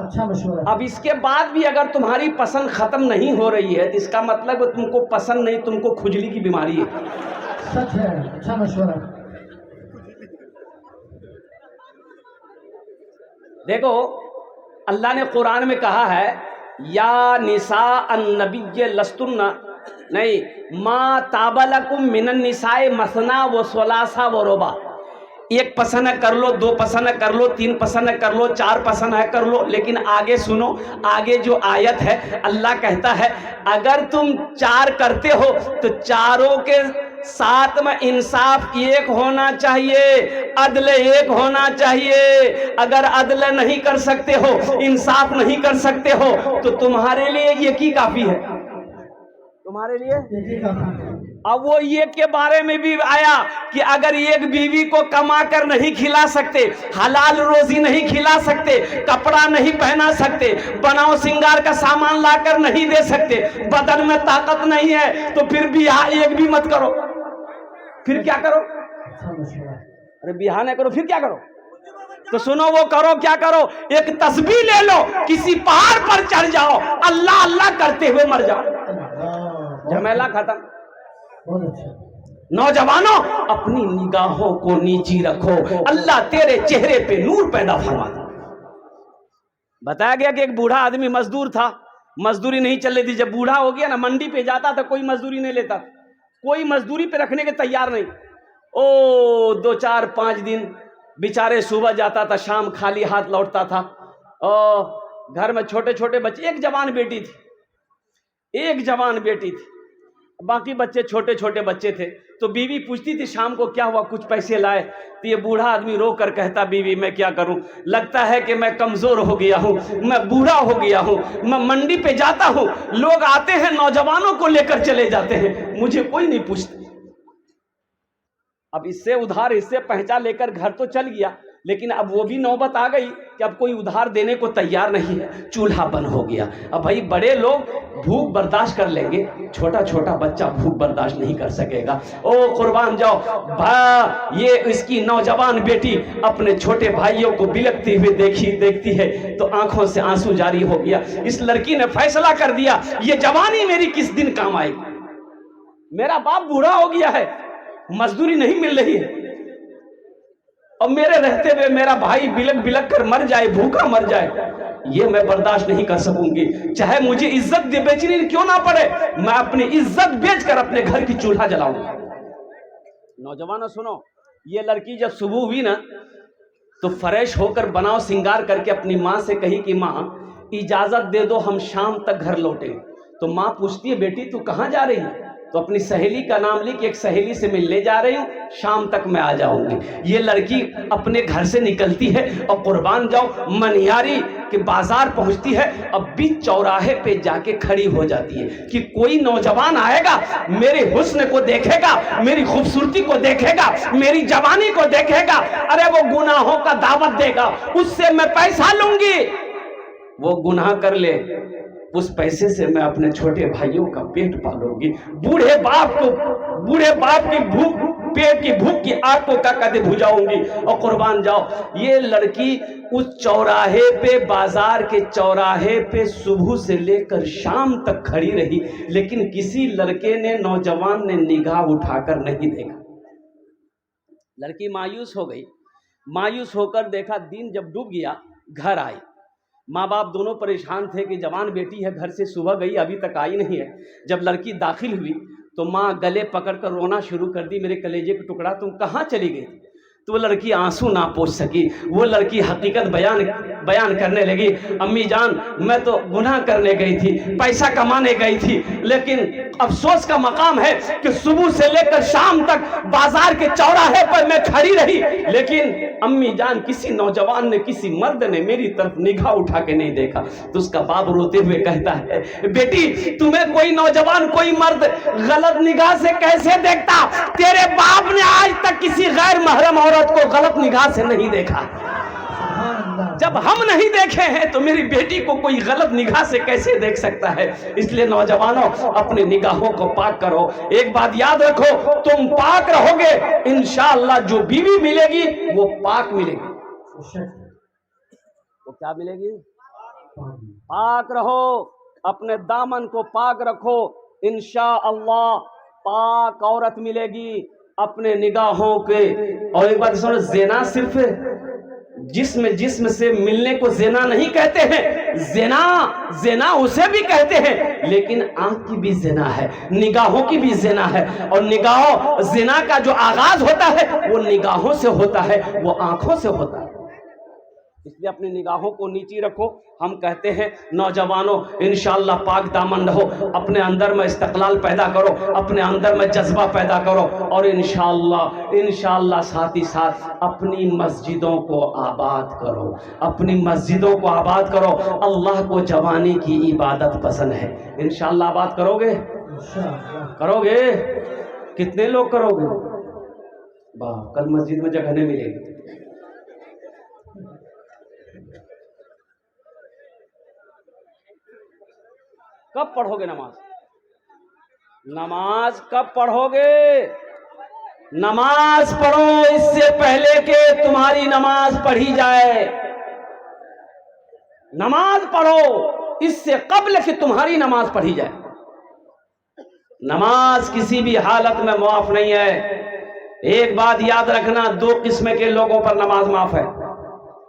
अच्छा मशवरा। अब इसके बाद भी अगर तुम्हारी पसंद खत्म नहीं हो रही है तो इसका मतलब तुमको पसंद नहीं, तुमको खुजली की बीमारी है। सच है, अच्छा मशवरा। देखो, अल्लाह ने कुरान में कहा है, या निसा अन्नबिय्य लस्तुन्ना, नहीं, मा ताबलकुम मिनन निसाए मसना व सलासा व रुबा। एक पसंद है कर लो, दो पसंद है कर लो, तीन पसंद है कर लो, चार पसंद है कर लो। लेकिन आगे सुनो, आगे जो आयत है, अल्लाह कहता है अगर तुम चार करते हो तो चारों के साथ में इंसाफ एक होना चाहिए, अदल एक होना चाहिए। अगर अदल नहीं कर सकते हो, इंसाफ नहीं कर सकते हो, तो तुम्हारे लिए ये की काफी है, तुम्हारे लिए। अब वो ये के बारे में भी आया कि अगर एक बीवी को कमा कर नहीं खिला सकते, हलाल रोजी नहीं खिला सकते, कपड़ा नहीं पहना सकते, बनाओ सिंगार का सामान लाकर नहीं दे सकते, बदन में ताकत नहीं है, तो फिर बियाह एक भी मत करो। फिर क्या करो? अरे बियाह नहीं करो, फिर क्या करो? तो सुनो, वो करो, क्या करो, एक तस्बीह ले लो, किसी पहाड़ पर चढ़ जाओ, अल्लाह अल्लाह करते हुए मर जाओ, झमेला खत्म। नौजवानों, अपनी निगाहों को नीची रखो, अल्लाह तेरे चेहरे पे नूर पैदा फरमा दे। बताया गया कि एक बूढ़ा आदमी मजदूर था, मजदूरी नहीं चल रही थी। जब बूढ़ा हो गया ना, मंडी पे जाता था, कोई मजदूरी नहीं लेता, कोई मजदूरी पे रखने के तैयार नहीं। ओ 2 4 5 दिन बेचारे सुबह जाता था, शाम खाली हाथ लौटता था। और घर में छोटे छोटे बच्चे, एक जवान बेटी थी, बाकी बच्चे छोटे छोटे बच्चे थे। तो बीवी पूछती थी शाम को क्या हुआ, कुछ पैसे लाए? तो ये बूढ़ा आदमी रो कर कहता, बीवी मैं क्या करूं, लगता है कि मैं कमजोर हो गया हूं, मैं बूढ़ा हो गया हूं, मैं मंडी पे जाता हूं, लोग आते हैं नौजवानों को लेकर चले जाते हैं, मुझे कोई नहीं पूछता। अब इससे उधार, इससे पैसा लेकर घर तो चल गया, लेकिन अब वो भी नौबत आ गई कि अब कोई उधार देने को तैयार नहीं है, चूल्हा बंद हो गया। अब भाई बड़े लोग भूख बर्दाश्त कर लेंगे, छोटा छोटा बच्चा भूख बर्दाश्त नहीं कर सकेगा। ओ कुर्बान जाओ, ये इसकी नौजवान बेटी अपने छोटे भाइयों को बिलखते हुए देखती है तो आंखों से आंसू जारी हो गया। इस लड़की ने फैसला कर दिया, ये जवानी मेरी किस दिन काम आएगी, मेरा बाप बूढ़ा हो गया है, मजदूरी नहीं मिल रही है, और मेरे रहते हुए मेरा भाई बिलक बिलक कर मर जाए, भूखा मर जाए, ये मैं बर्दाश्त नहीं कर सकूंगी। चाहे मुझे इज्जत बेचनी क्यों ना पड़े, मैं अपनी इज्जत बेचकर अपने घर की चूल्हा जलाऊंगा। नौजवानों सुनो, ये लड़की जब सुबह हुई ना तो फ्रेश होकर बनाव सिंगार करके अपनी माँ से कही कि माँ इजाजत दे दो, हम शाम तक घर लौटेंगे। तो माँ पूछती है बेटी तू कहाँ जा रही है? तो अपनी सहेली का नाम ली कि एक सहेली से मिलने जा रही हूँ, शाम तक मैं आ जाऊंगी। ये लड़की अपने घर से निकलती है और कुर्बान जाओ मनिहारी के बाजार पहुंचती है। अब बीच चौराहे पे जाके खड़ी हो जाती है कि कोई नौजवान आएगा, मेरे हुस्न को देखेगा, मेरी खूबसूरती को देखेगा, मेरी जवानी को देखेगा, अरे वो गुनाहों का दावत देगा, उससे मैं पैसा लूंगी। वो गुनाह कर ले, उस पैसे से मैं अपने छोटे भाइयों का पेट पालूंगी। बूढ़े बाप की भूख, पेट की भूख की आग को कदे बुझाऊंगी। और कुर्बान जाओ, ये लड़की उस चौराहे पे, बाजार के चौराहे पे सुबह से लेकर शाम तक खड़ी रही, लेकिन किसी लड़के ने, नौजवान ने निगाह उठाकर नहीं देखा। लड़की मायूस हो गई। मायूस होकर देखा, दिन जब डूब गया, घर आई। माँ बाप दोनों परेशान थे कि जवान बेटी है, घर से सुबह गई, अभी तक आई नहीं है। जब लड़की दाखिल हुई तो माँ गले पकड़कर रोना शुरू कर दी, मेरे कलेजे का टुकड़ा तुम कहाँ चली गई? तो वो लड़की आंसू ना पोंछ सकी। वो लड़की हकीकत बयान करने लगी, अम्मी जान मैं तो गुनाह करने गई थी, पैसा कमाने गई थी, लेकिन अफसोस का मकाम है कि सुबह से लेकर शाम तक बाजार के चौराहे पर मैं खड़ी रही, लेकिन अम्मी जान किसी नौजवान ने, किसी मर्द ने मेरी तरफ निगाह उठा के नहीं देखा। तो उसका बाप रोते हुए कहता है, बेटी तुम्हें कोई नौजवान, कोई मर्द गलत निगाह से कैसे देखता? तेरे बाप ने आज तक किसी गैर महरम औरत को गलत निगाह से नहीं देखा। जब हम नहीं देखे हैं तो मेरी बेटी को कोई गलत निगाह से कैसे देख सकता है? इसलिए नौजवानों, अपने निगाहों को पाक करो। एक बात याद रखो, तुम पाक रहोगे, इंशाअल्लाह जो बीवी मिलेगी वो पाक मिलेगी। वो क्या मिलेगी? पाक रहो, अपने दामन को पाक रखो, इंशाअल्लाह पाक औरत मिलेगी अपने निगाहों के। और एक बात सुनो, ज़िना सिर्फ जिस्म से मिलने को ज़िना नहीं कहते हैं, ज़िना उसे भी कहते हैं, लेकिन आंख की भी ज़िना है, निगाहों की भी ज़िना है। और निगाहों, ज़िना का जो आगाज होता है वो निगाहों से होता है, वो आंखों से होता है। इसलिए अपनी निगाहों को नीची रखो। हम कहते हैं नौजवानों, इंशाअल्लाह पाक दामन रहो, अपने अंदर में इस्तक़लाल पैदा करो, अपने अंदर में जज्बा पैदा करो, और इंशाअल्लाह साथ ही साथ अपनी मस्जिदों को आबाद करो, अपनी मस्जिदों को आबाद करो। अल्लाह को जवानी की इबादत पसंद है। इंशाअल्लाह आबाद करोगे? करोगे? कितने लोग करोगे? वाह, कल मस्जिद में जगह नहीं मिलेगी। कब पढ़ोगे नमाज? नमाज कब पढ़ोगे? नमाज पढ़ो इससे पहले कि तुम्हारी नमाज पढ़ी जाए। नमाज पढ़ो इससे कब्ल कि तुम्हारी नमाज पढ़ी जाए। नमाज किसी भी हालत में माफ नहीं है। एक बात याद रखना, दो किस्म के लोगों पर नमाज माफ है।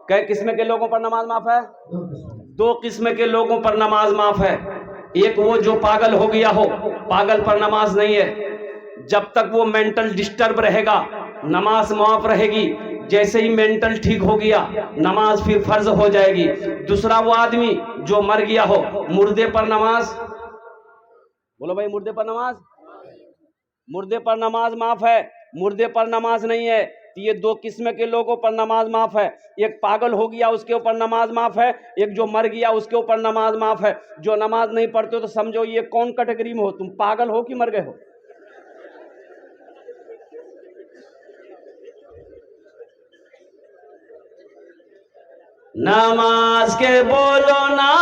कै किस्म के लोगों पर नमाज माफ है? दो किस्म के लोगों पर नमाज माफ है। एक वो जो पागल हो गया हो, पागल पर नमाज नहीं है। जब तक वो मेंटल डिस्टर्ब रहेगा नमाज माफ रहेगी। जैसे ही मेंटल ठीक हो गया नमाज फिर फर्ज हो जाएगी। दूसरा वो आदमी जो मर गया हो, मुर्दे पर नमाज, बोलो भाई मुर्दे पर नमाज, मुर्दे पर नमाज माफ है, मुर्दे पर नमाज नहीं है। तो ये दो किस्म के लोगों पर नमाज माफ है, एक पागल हो गया उसके ऊपर नमाज माफ है, एक जो मर गया उसके ऊपर नमाज माफ है। जो नमाज नहीं पढ़ते हो तो समझो ये कौन कैटेगरी में हो, तुम पागल हो कि मर गए हो। নামাজ কে বলো না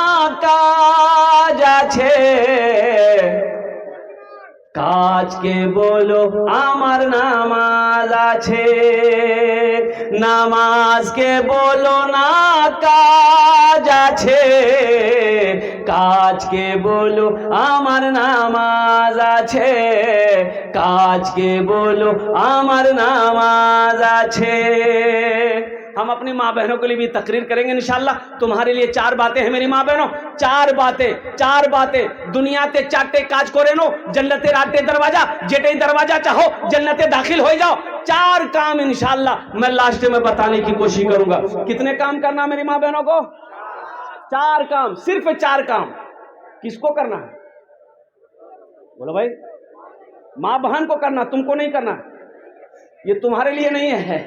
কাজ আছে, কাজকে বলো আমার নামাজ আছে। নামাজকে বলো না কাজ আছে, কাজকে বলো আমার নামাজ আছে, কাজকে বলো আমার নামাজ আছে। हम अपनी माँ बहनों के लिए भी तकरीर करेंगे इंशाल्लाह। तुम्हारे लिए 4 बातें हैं मेरी माँ बहनों, 4 बातें दुनिया ते 4टे काज करे नो जन्नते 8टे दरवाजा, जेटे दरवाजा चाहो जन्नते दाखिल हो जाओ। 4 काम इंशाल्लाह मैं लास्ट में बताने की कोशिश करूंगा। कितने काम करना मेरी माँ बहनों को? 4 काम, सिर्फ 4 काम। किसको करना है बोलो भाई? माँ बहन को करना, तुमको नहीं करना। ये तुम्हारे लिए नहीं है,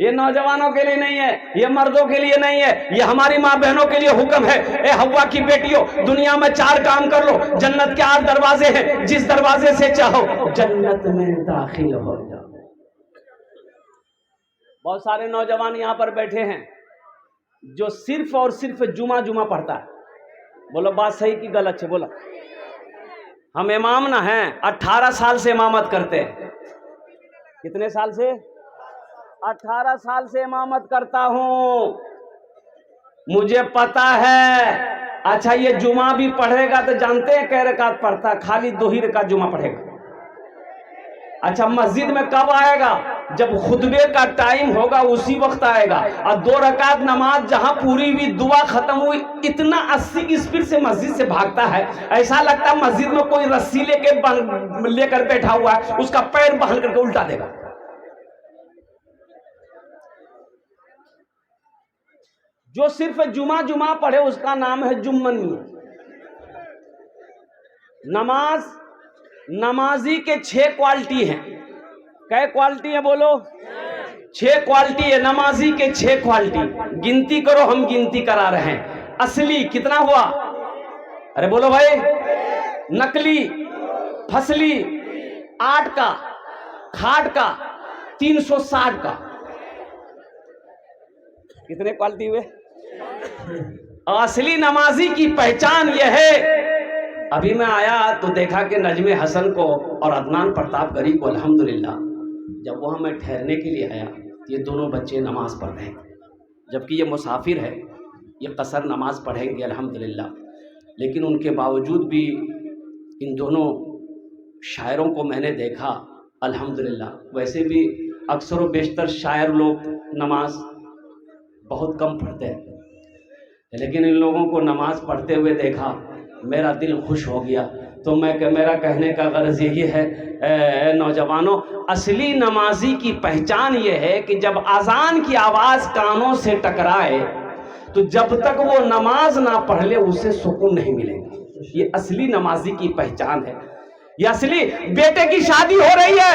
ये नौजवानों के लिए नहीं है, ये मर्दों के लिए नहीं है, ये हमारी माँ बहनों के लिए हुक्म है। ए हव्वा की बेटियों, दुनिया में 4 काम कर लो। जन्नत के 8 दरवाजे हैं, जिस दरवाजे से चाहो जन्नत में दाखिल हो जाओ। बहुत सारे नौजवान यहाँ पर बैठे हैं जो सिर्फ और सिर्फ जुमा पढ़ता है। बोलो बात सही कि गलत है? बोलो। हम इमाम ना हैं, 18 साल से इमामत करते हैं। कितने साल से? 18 साल से इमामत करता हूं, मुझे पता है। अच्छा ये जुमा भी पढ़ेगा तो जानते हैं कै रकात पढ़ता? खाली 2 ही रकात जुमा पढ़ेगा। अच्छा मस्जिद में कब आएगा? जब खुतबे का टाइम होगा उसी वक्त आएगा। और 2 रकात नमाज जहां पूरी हुई, दुआ खत्म हुई, इतना 80 की स्पीड से मस्जिद से भागता है, ऐसा लगता है मस्जिद में कोई रस्सी लेकर बैठा हुआ है, उसका पैर बांध करके उल्टा देगा। जो सिर्फ जुमा पढ़े उसका नाम है जुम्मन मियां। नमाजी के 6 क्वालिटी हैं। कै क्वालिटी है बोलो? 6 क्वालिटी है नमाजी के। 6 क्वालिटी गिनती करो, हम गिनती करा रहे हैं। असली कितना हुआ? अरे बोलो भाई। नकली, फसली, 8 का, खाट का, 360 का। कितने क्वालिटी हुए? असली नमाजी की पहचान यह है। अभी मैं आया तो देखा कि नजमे हसन को और अदनान प्रताप गरी को अल्हम्दुलिल्लाह जब वहाँ मैं ठहरने के लिए आया, ये दोनों बच्चे नमाज पढ़ रहे हैं, जबकि ये मुसाफिर है, ये कसर नमाज पढ़ेंगे अल्हम्दुलिल्लाह। लेकिन उनके बावजूद भी इन दोनों शायरों को मैंने देखा अल्हम्दुलिल्लाह। वैसे भी अक्सर व बेशतर शायर लोग नमाज बहुत कम पढ़ते हैं, लेकिन इन लोगों को नमाज पढ़ते हुए देखा, मेरा दिल खुश हो गया। तो मेरा कहने का गर्ज यही है नौजवानों, असली नमाजी की पहचान ये है कि जब अजान की आवाज़ कानों से टकराए तो जब तक वो नमाज ना पढ़ ले उसे सुकून नहीं मिलेगा। ये असली नमाजी की पहचान है। ये असली बेटे की शादी हो रही है,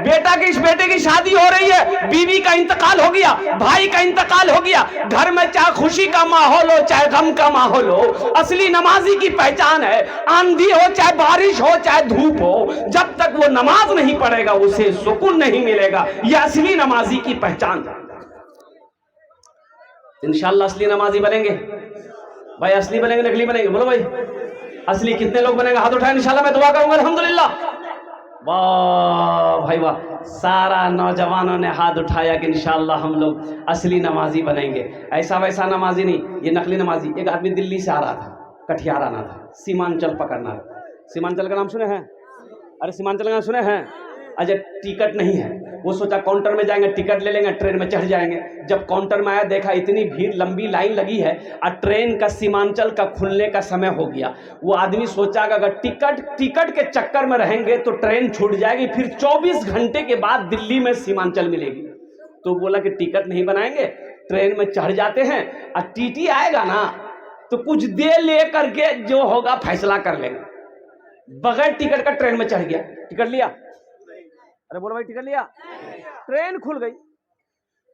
बेटे की शादी हो रही है, बीवी का इंतकाल हो गया, भाई का इंतकाल हो गया, घर में चाहे खुशी का माहौल हो चाहे गम का माहौल हो, असली नमाजी की पहचान है। आंधी हो चाहे बारिश हो चाहे धूप हो, जब तक वो नमाज नहीं पढ़ेगा उसे सुकून नहीं मिलेगा। ये असली नमाजी की पहचान है। इंशाअल्लाह असली नमाजी बनेंगे भाई। असली बनेंगे नकली बनेंगे? बोलो भाई असली कितने लोग बनेंगे? हाथ उठाए, इंशाल्लाह मैं दुआ करूंगा अल्हम्दुलिल्लाह। वाह भाई वाह, सारा नौजवानों ने हाथ उठाया कि इंशाल्लाह हम लोग असली नमाजी बनेंगे। ऐसा वैसा नमाजी नहीं, ये नकली नमाजी। एक आदमी दिल्ली से आ रहा था, कटिहार आना था, सीमांचल पकड़ना था। सीमांचल का नाम सुने हैं? अरे सीमांचल का नाम सुने हैं? अजय टिकट नहीं है, वो सोचा काउंटर में जाएंगे, टिकट ले लेंगे, ट्रेन में चढ़ जाएंगे। जब काउंटर में आया देखा इतनी भीड़, लंबी लाइन लगी है और ट्रेन का सीमांचल का खुलने का समय हो गया। वो आदमी सोचा कि अगर टिकट के चक्कर में रहेंगे तो ट्रेन छूट जाएगी, फिर 24 घंटे के बाद दिल्ली में सीमांचल मिलेगी। तो बोला कि टिकट नहीं बनाएंगे, ट्रेन में चढ़ जाते हैं और टीटी आएगा ना तो कुछ देर ले करके जो होगा फैसला कर लेंगे। बगैर टिकट का ट्रेन में चढ़ गया। टिकट लिया? अरे बोलो भाई टिकट लिया? ट्रेन खुल गई।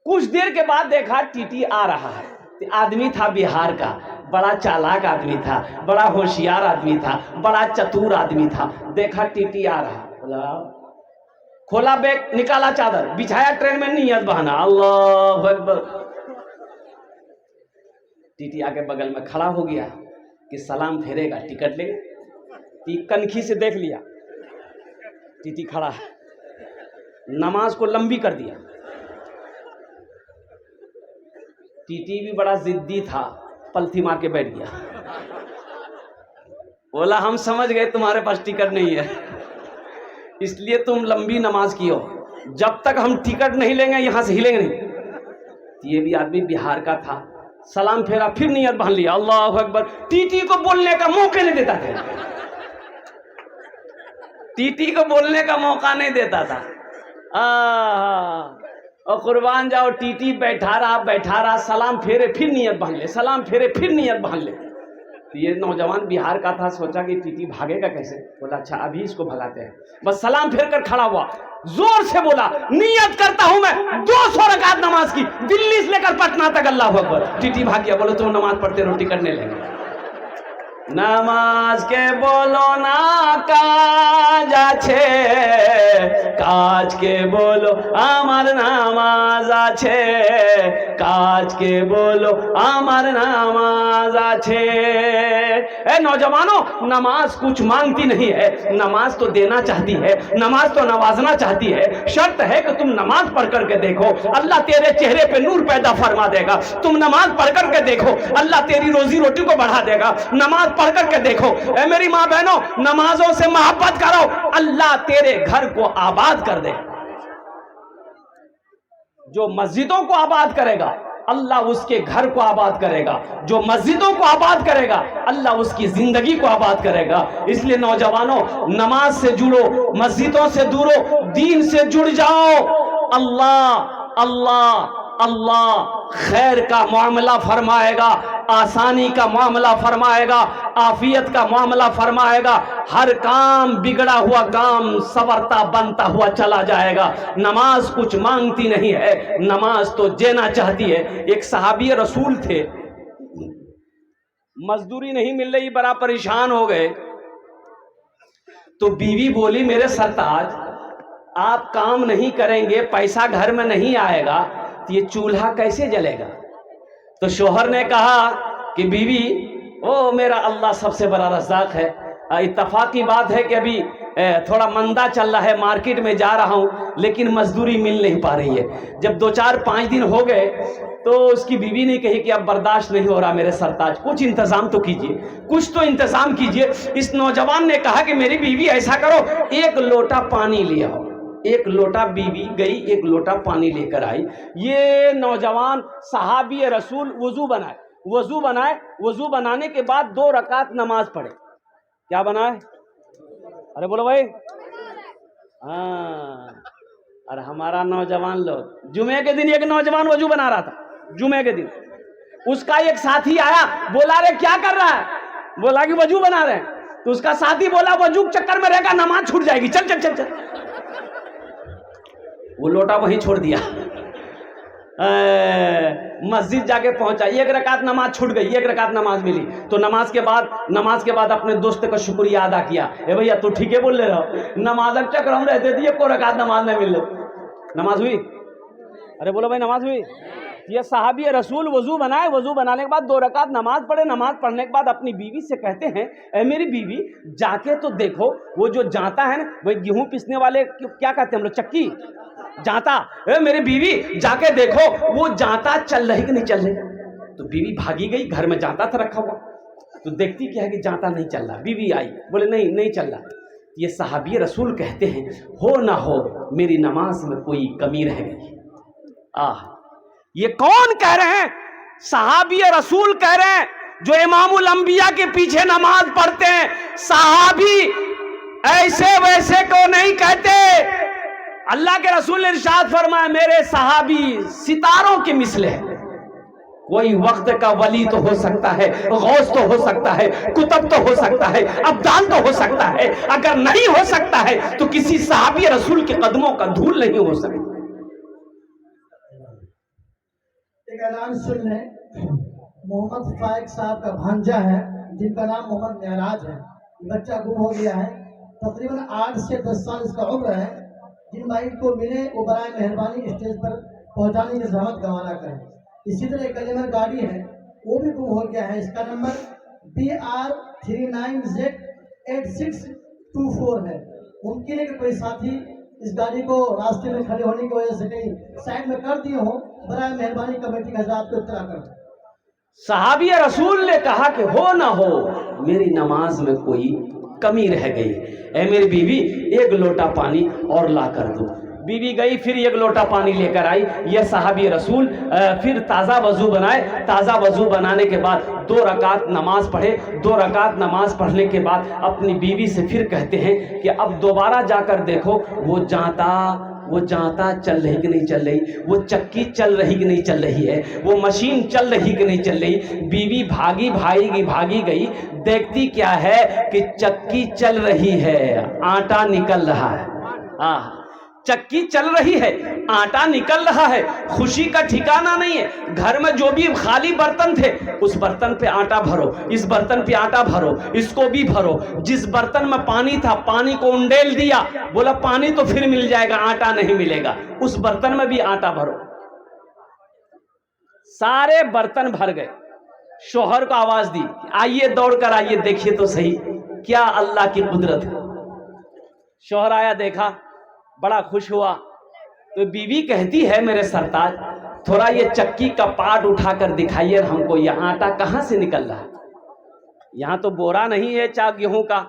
कुछ देर के बाद देखा टीटी आ रहा है। आदमी था बिहार का, बड़ा चालाक आदमी था, बड़ा होशियार आदमी था, बड़ा चतुर आदमी था। देखा टीटी आ रहा, बोला खोला बैग, निकाला चादर, बिछाया, ट्रेन में नियत बहाना, अल्लाह अकबर। टीटी आके बगल में खड़ा हो गया कि सलाम फेरेगा, टिकट लेगा। कनखी से देख लिया, टीटी खड़ा है, नमाज को लंबी कर दिया। टीटी भी बड़ा जिद्दी था, पलथी मार के बैठ गया। बोला हम समझ गए तुम्हारे पास टिकट नहीं है, इसलिए तुम लंबी नमाज की हो, जब तक हम टिकट नहीं लेंगे यहां से हिलेंगे नहीं। ये भी आदमी बिहार का था। सलाम फेरा, फिर नियत बांध लिया, अल्लाह अकबर। टीटी को बोलने का मौका नहीं देता था, टीटी को बोलने का मौका नहीं देता था। और कुर्बान जाओ, टीटी बैठा रहा, सलाम फेरे फिर नियत बांध ले, सलाम फेरे फिर नियत बांध ले। तो ये नौजवान बिहार का था, सोचा कि टीटी भागेगा कैसे। बोला अच्छा अभी इसको भगाते हैं। बस सलाम फेर कर खड़ा हुआ, जोर से बोला नियत करता हूं मैं 200 रकात नमाज की, दिल्ली से लेकर पटना तक, अल्लाह अकबर। टीटी भाग गया। बोलो तुम नमाज पढ़ते रहो, टिकट नहीं लेंगे। नामाज के बोलो ना काज आछे, काज के बोलो आमार नामाज आछे, काज के बोलो आमार नामाज आछे। ए नौजवानों, नमाज कुछ मांगती नहीं है, नमाज तो देना चाहती है, नमाज तो नवाजना चाहती है। शर्त है कि तुम नमाज पढ़ करके देखो, अल्लाह तेरे चेहरे पे नूर पैदा फरमा देगा। तुम नमाज पढ़ करके देखो, अल्लाह तेरी रोजी रोटी को बढ़ा देगा। नमाज पढ़ करके देखो। ए मेरी माँ बहनों, नमाजों से मोहब्बत करो, अल्लाह तेरे घर को आबाद कर दे। जो मस्जिदों को आबाद करेगा, अल्लाह उसके घर को आबाद करेगा। जो मस्जिदों को आबाद करेगा, अल्लाह उसकी जिंदगी को आबाद करेगा। इसलिए नौजवानों, नमाज से जुड़ो, मस्जिदों से दूरो, दीन से जुड़ जाओ। अल्लाह अल्लाह अल्लाह खैर का मामला फरमाएगा, आसानी का मामला फरमाएगा, आफियत का मामला फरमाएगा। हर काम, बिगड़ा हुआ काम संवरता बनता हुआ चला जाएगा। नमाज कुछ मांगती नहीं है, नमाज तो देना चाहती है। एक सहाबी रसूल थे, मजदूरी नहीं मिल रही, बड़ा परेशान हो गए। तो बीवी बोली मेरे सरताज, आप काम नहीं करेंगे, पैसा घर में नहीं आएगा, तो ये चूल्हा कैसे जलेगा। तो शोहर ने कहा कि बीवी, ओ मेरा अल्लाह सबसे बड़ा रज़ाक है। इत्तफाक की बात है कि अभी थोड़ा मंदा चल रहा है, मार्केट में जा रहा हूँ, लेकिन मजदूरी मिल नहीं पा रही है। जब 2-4-5 दिन हो गए तो उसकी बीवी ने कही कि अब बर्दाश्त नहीं हो रहा मेरे सरताज, कुछ इंतज़ाम तो कीजिए, कुछ तो इंतज़ाम कीजिए। इस नौजवान ने कहा कि मेरी बीवी ऐसा करो, 1 लोटा पानी ले आओ। 1 लोटा, बीवी गई 1 लोटा पानी लेकर आई। ये नौजवान सहाबी रसूल वजू बनाए, वजू बनाने के बाद 2 रकात नमाज पढ़े। क्या बनाए? अरे बोलो भाई। हाँ, और हमारा नौजवान लोग, जुमे के दिन एक नौजवान वजू बना रहा था, जुमे के दिन उसका एक साथी आया, बोला रे क्या कर रहा है? बोला कि वजू बना रहे हैं। तो उसका साथी बोला वजू के चक्कर में रहेगा, नमाज छूट जाएगी, चल चल चल चल। वो लोटा वहीं छोड़ दिया, मस्जिद जाके पहुंचा, 1 रकात नमाज छूट गई, 1 रकात नमाज मिली। तो नमाज के बाद अपने दोस्त का शुक्रिया अदा किया। ए भैया तू ठीक है बोल ले रहा हो, नमाज चक्कर हम रहते थे, 1 रकात नमाज नहीं मिल रही। नमाज हुई? अरे बोलो भाई, नमाज हुई? ये सहाबी रसूल वजू बनाए, वजू बनाने के बाद 2 रकात नमाज पढ़े। नमाज पढ़ने के बाद अपनी बीवी से कहते हैं, ए मेरी बीवी जाके तो देखो, वो जो जाता है ना, वही गेहूं पीसने वाले क्या कहते हैं हम लोग, चक्की, जाता। ए मेरी बीवी जाके देखो वो जाता चल रही कि नहीं चल रही। तो बीवी भागी गई, घर में जाता था रखा हुआ, तो देखती क्या है कि जाता नहीं चल रहा। बीवी आई, बोले नहीं चल रहा। ये सहाबी रसूल कहते हैं, हो ना हो मेरी नमाज में कोई कमी रह गई। ये कौन कह रहे हैं? सहाबी रसूल कह रहे हैं, जो इमामुल अंबिया के पीछे नमाज पढ़ते हैं। सहाबी ऐसे वैसे को नहीं कहते, अल्लाह के रसूल ने इरशाद फरमाया मेरे सहाबी सितारों के मिसले हैं। कोई वक्त का वली तो हो सकता है, गौस तो हो सकता है, कुतब तो हो सकता है, अब्दाल तो हो सकता है, अगर नहीं हो सकता है तो किसी सहाबी रसूल के कदमों का धूल नहीं हो सकता। एक ऐलान सुन लें, मोहम्मद फाइक साहब का भांजा है जिनका नाम मोहम्मद महराज है। बच्चा गुम हो गया है, तकरीबन 8 से 10 साल इसका उम्र है। जिन भाई को मिले वो बराए मेहरबानी स्टेज पर पहुंचाने की जहमत गंवाना करें। इसी तरह एक कलेमर गाड़ी है वो भी गुम हो गया है, इसका नंबर BR39Z8624 है। मुमकिन है कि कोई साथी इस गाड़ी को रास्ते में खड़े होने की वजह से कहीं साइड में कर दिए हो, बराए मेहरबानी कमेटी के हजरात को इत्तला कर। सहाबी रसूल ने कहा कि हो ना हो मेरी नमाज में कोई कमी रह गई, ऐ मेरी बीवी एक लोटा पानी और ला कर दो। बीवी गई, फिर एक लोटा पानी लेकर आई। यह सहाबी रसूल फिर ताज़ा वज़ू बनाए। ताज़ा वज़ू बनाने के बाद 2 रकात नमाज पढ़े। 2 रकात नमाज पढ़ने के बाद अपनी बीवी से फिर कहते हैं कि अब दोबारा जाकर देखो वो जाता चल रही कि नहीं चल रही, वो चक्की चल रही कि नहीं चल रही है, वो मशीन चल रही कि नहीं चल रही। बीवी भागी गई, देखती क्या है कि चक्की चल रही है, आटा निकल रहा है। चक्की चल रही है, आटा निकल रहा है। खुशी का ठिकाना नहीं है। घर में जो भी खाली बर्तन थे उस बर्तन पे आटा भरो, इस बर्तन पे आटा भरो, इसको भी भरो। जिस बर्तन में पानी था पानी को उंडेल दिया, बोला पानी तो फिर मिल जाएगा, आटा नहीं मिलेगा, उस बर्तन में भी आटा भरो। सारे बर्तन भर गए। शोहर को आवाज दी, आइए दौड़कर आइए, देखिए तो सही क्या अल्लाह की कुदरत है। शोहर आया, देखा, बड़ा खुश हुआ। तो बीवी कहती है मेरे सरताज थोड़ा ये चक्की का पार्ट उठाकर दिखाइए हमको, ये आटा कहाँ से निकल रहा है। यहाँ तो बोरा नहीं है चा गेहूं का,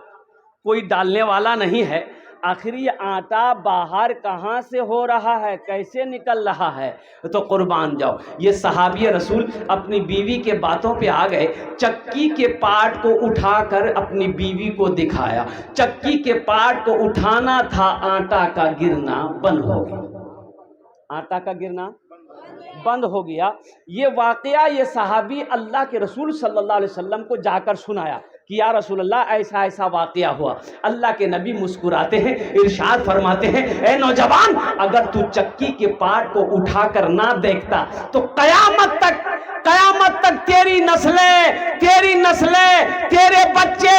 कोई डालने वाला नहीं है, आखिर ये आटा बाहर कहाँ से हो रहा है, कैसे निकल रहा है। तो कुर्बान जाओ, ये सहाबी रसूल अपनी बीवी के बातों पे आ गए। चक्की के पार्ट को उठाकर अपनी बीवी को दिखाया। चक्की के पार्ट को उठाना था, आटा का गिरना बंद हो गया। आटा का गिरना बंद हो गया। ये वाकया ये सहाबी अल्लाह के रसूल सल्लल्लाहु अलैहि वसल्लम को जाकर सुनाया कि या रसूल अल्लाह ऐसा ऐसा वाकया हुआ। अल्लाह के नबी मुस्कुराते हैं, इरशाद फरमाते हैं, ए नौजवान, अगर तू चक्की के पार्ट को उठाकर ना देखता तो कयामत तक तेरी नस्लें तेरे बच्चे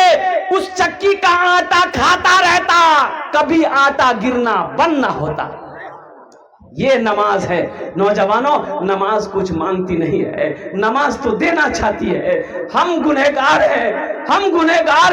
उस चक्की का आटा खाता रहता, कभी आटा गिरना बंद ना होता। ये नमाज है। नौजवानों, नमाज कुछ मांगती नहीं है, नमाज तो देना चाहती है। हम गुनहगार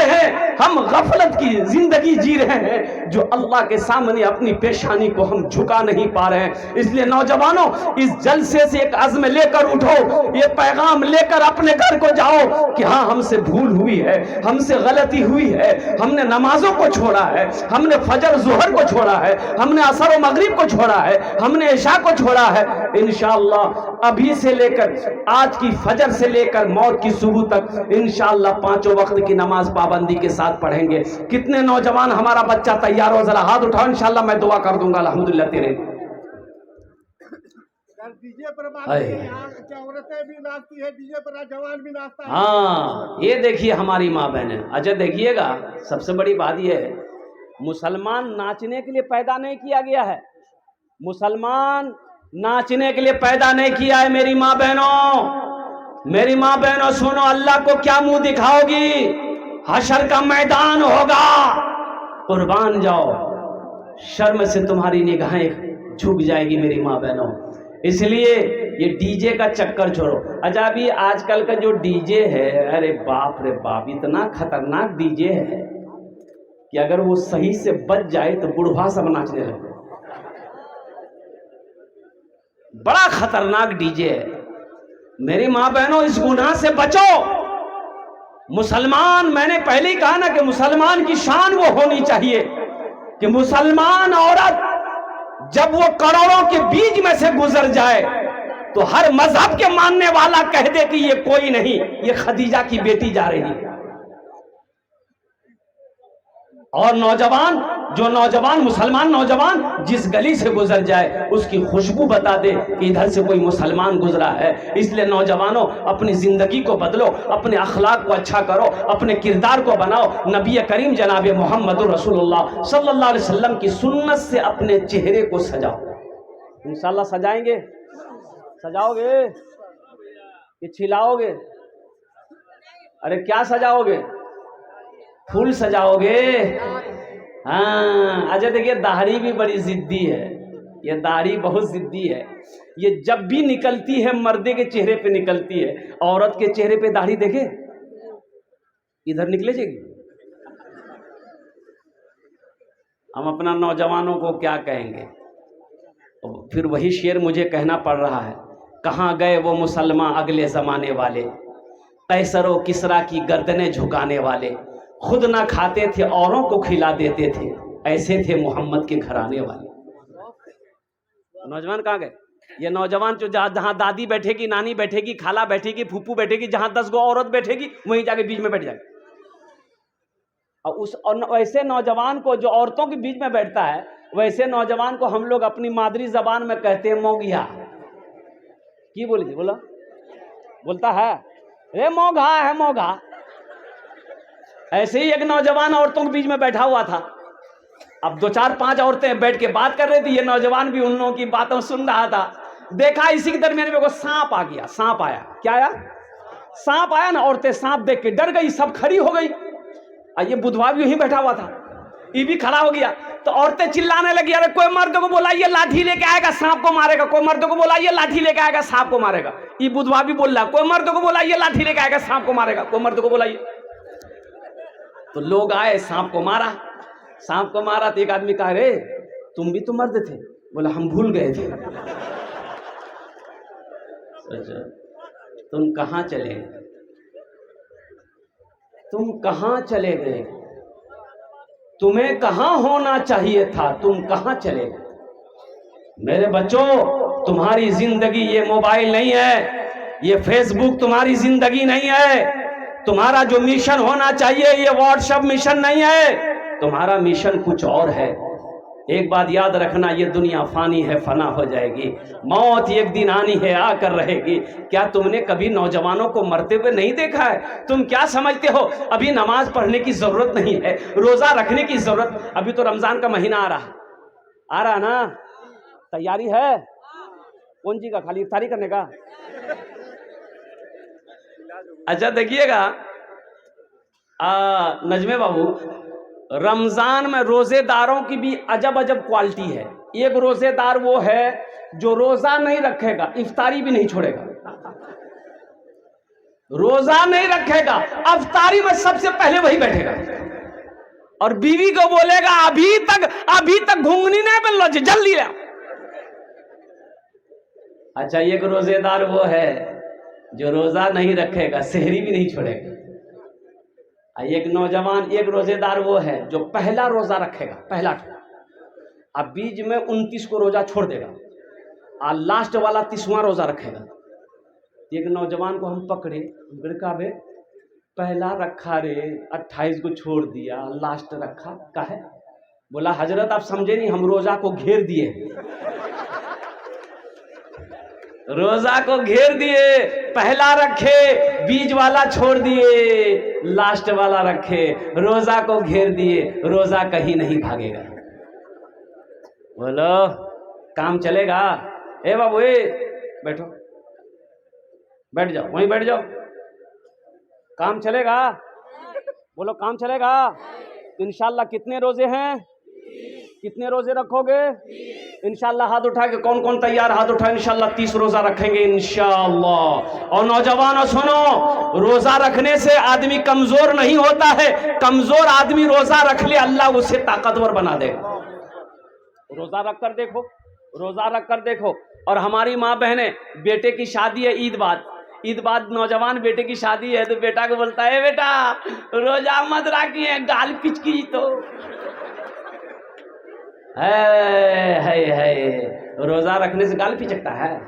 हैं, हम गफलत की जिंदगी जी रहे हैं जो अल्लाह के सामने अपनी पेशानी को हम झुका नहीं पा रहे हैं। इसलिए नौजवानों, इस जलसे से एक अज़्म लेकर उठो, ये पैगाम लेकर अपने घर को जाओ कि हाँ, हमसे भूल हुई है, हमसे गलती हुई है, हमने नमाजों को छोड़ा है, हमने फजर ज़ुहर को छोड़ा है, हमने असर और मगरिब को छोड़ा है, हमने इशा को छोड़ा है। इंशाअल्लाह अभी से लेकर आज की फजर से लेकर मौत की सुबह तक इंशाअल्लाह 5 वक्त की नमाज पाबंदी के साथ पढ़ेंगे। कितने नौजवान हमारा बच्चा तैयार हो, जरा हाथ उठाओ, इंशाअल्लाह मैं दुआ कर दूंगा। अल्हम्दुलिल्लाह तेरे डीजे पर क्या औरतें भी नाचती है, डीजे पर जवान भी नाचता है। हाँ, ये देखिए हमारी माँ बहनें। अच्छा देखिएगा, सबसे बड़ी बात ये है, मुसलमान नाचने के लिए पैदा नहीं किया गया है। मुसलमान नाचने के लिए पैदा नहीं किया है। मेरी माँ बहनों सुनो, अल्लाह को क्या मुंह दिखाओगी, हशर का मैदान होगा, कुर्बान जाओ, शर्म से तुम्हारी निगाहें झुक जाएगी मेरी माँ बहनों। इसलिए ये डीजे का चक्कर छोड़ो। अच्छा भी आजकल का जो डीजे है, अरे बाप रे बाप, इतना खतरनाक डीजे है कि अगर वो सही से बच जाए तो बुढ़वा सब नाचने लगे। बड़ा खतरनाक डीजे है। मेरी माँ बहनों, इस गुनाह से बचो। मुसलमान, मैंने पहले ही कहा ना कि मुसलमान की शान वो होनी चाहिए कि मुसलमान औरत जब वो करोड़ों के बीच में से गुजर जाए तो हर मजहब के मानने वाला कह दे कि ये कोई नहीं, ये खदीजा की बेटी जा रही है। اور نوجوان جو نوجوان مسلمان نوجوان جس گلی سے گزر جائے اس کی خوشبو بتا دے کہ ادھر سے کوئی مسلمان گزرا ہے. اس لیے نوجوانوں اپنی زندگی کو بدلو, اپنے اخلاق کو اچھا کرو, اپنے کردار کو بناؤ. نبی کریم جناب محمد رسول اللہ صلی اللہ علیہ وسلم کی سنت سے اپنے چہرے کو سجاؤ. انشاءاللہ سجائیں گے؟ سجاؤ گے کہ چھلاؤ گے؟ ارے کیا سجاؤ گے؟ پھول سجاؤ گے؟ ہاں. اچھا دیکھیے داڑھی بھی بڑی ضدی ہے, یہ داڑھی بہت ضدی ہے. یہ جب بھی نکلتی ہے مردے کے چہرے پہ نکلتی ہے, عورت کے چہرے پہ داڑھی دیکھے ادھر نکلے جائے گی. ہم اپنا نوجوانوں کو کیا کہیں گے؟ پھر وہی شعر مجھے کہنا پڑ رہا ہے. کہاں گئے وہ مسلمان اگلے زمانے والے, قیصر و کسریٰ کی گردنیں جھکانے والے, خود نہ کھاتے تھے اوروں کو کھلا دیتے تھے, ایسے تھے محمد کے گھرانے والے. نوجوان کہاں گئے؟ یہ نوجوان جو جہاں دادی بیٹھے گی, نانی بیٹھے گی, خالہ بیٹھے گی, پھوپھو بیٹھے گی, جہاں 10 گو عورت بیٹھے گی وہیں جا کے بیچ میں بیٹھ جائے. اور ویسے نوجوان کو جو عورتوں کے بیچ میں بیٹھتا ہے, ویسے نوجوان کو ہم لوگ اپنی مادری زبان میں کہتے ہیں موگیا. کی بولی تھی؟ بولا بولتا ہے اے موگا ہے موگا. ایسے ہی ایک نوجوان عورتوں کے بیچ میں بیٹھا ہوا تھا. اب 2 4 5 عورتیں بیٹھ کے بات کر رہی تھی, یہ نوجوان بھی ان لوگوں کی باتوں سن رہا تھا. دیکھا اسی کے درمیان میں کو سانپ آ گیا. سانپ آیا. کیا آیا؟ سانپ آیا نا. عورتیں سانپ دیکھ کے ڈر گئی, سب کھڑی ہو گئی. یہ بدھوا بھی یہیں بیٹھا ہوا تھا, یہ بھی کھڑا ہو گیا. تو عورتیں چلانے لگی, ارے کوئی مرد کو بلائیے لاٹھی لے کے آئے گا سانپ کو مارے گا, کوئی مرد کو بلائیے لاٹھی لے کے آئے گا سانپ کو مارے گا. یہ بدھوا بھی بول رہا ہے کوئی مرد کو بلائیے لاٹھی لے کے آئے گا سانپ کو مارے گا, کوئی مرد کو بلائیے. تو لوگ آئے, سانپ کو مارا. سانپ کو مارا تو ایک آدمی کہا رے تم بھی تو مرد تھے. بولا ہم بھول گئے تھے. اچھا تم کہاں چلے گئے؟ تم کہاں چلے گئے؟ تمہیں کہاں ہونا چاہیے تھا, تم کہاں چلے گئے؟ میرے بچوں تمہاری زندگی یہ موبائل نہیں ہے, یہ فیس بک تمہاری زندگی نہیں ہے. تمہارا جو مشن ہونا چاہیے یہ واٹس ایپ مشن نہیں ہے, تمہارا مشن کچھ اور ہے. ایک بات یاد رکھنا, یہ دنیا فانی ہے, فنا ہو جائے گی. موت ایک دن آنی ہے, آ کر رہے گی. کیا تم نے کبھی نوجوانوں کو مرتے ہوئے نہیں دیکھا ہے؟ تم کیا سمجھتے ہو ابھی نماز پڑھنے کی ضرورت نہیں ہے, روزہ رکھنے کی ضرورت؟ ابھی تو رمضان کا مہینہ آ رہا نا. تیاری ہے کون جی کا؟ خالی افطاری کرنے کا. اچھا دیکھیے گا نجمے بابو, رمضان میں روزے داروں کی بھی عجب عجب کوالٹی ہے. ایک روزے دار وہ ہے جو روزہ نہیں رکھے گا, افطاری بھی نہیں چھوڑے گا. روزہ نہیں رکھے گا, افطاری میں سب سے پہلے وہی بیٹھے گا, اور بیوی کو بولے گا ابھی تک گھنگنی نہیں بن لو, جلدی لے. اچھا ایک روزے دار وہ ہے جو روزہ نہیں رکھے گا, سحری بھی نہیں چھوڑے گا. ایک نوجوان ایک روزے دار وہ ہے جو پہلا روزہ رکھے گا, پہلا, اب بیچ میں 29 کو روزہ چھوڑ دے گا, اور لاسٹ والا 30واں روزہ رکھے گا. ایک نوجوان کو ہم پکڑے, کہا بے پہلا رکھا رے 28 کو چھوڑ دیا, لاسٹ رکھا کہے. بولا حضرت آپ سمجھے نہیں, ہم روزہ کو گھیر دیے, روزہ کو گھیر دیے. پہلا رکھے, بیچ والا چھوڑ دیے, لاسٹ والا رکھے, روزہ کو گھیر دیے. روزہ کہیں نہیں بھاگے گا. بولو کام چلے گا؟ اے بابو اے بیٹھو, بیٹھ جاؤ, وہیں بیٹھ جاؤ. کام چلے گا؟ بولو کام چلے گا. انشاءاللہ کتنے روزے ہیں؟ کتنے روزے رکھو گے؟ انشاءاللہ ہاتھ اٹھا کے کون کون تیار؟ ہاتھ اٹھا. انشاءاللہ 30 روزہ رکھیں گے انشاءاللہ. اور نوجوانوں سنو, روزہ رکھنے سے آدمی کمزور نہیں ہوتا ہے. کمزور آدمی روزہ رکھ لے, اللہ اسے طاقتور بنا دے گا. روزہ رکھ کر دیکھو, روزہ رکھ کر دیکھو. اور ہماری ماں بہنیں, بیٹے کی شادی ہے, عید بعد نوجوان بیٹے کی شادی ہے, تو بیٹا کو بولتا ہے بیٹا روزہ مت رکھیے, گال پچ کی تو ہے. روزہ رکھنے سے گال پچکتا ہے؟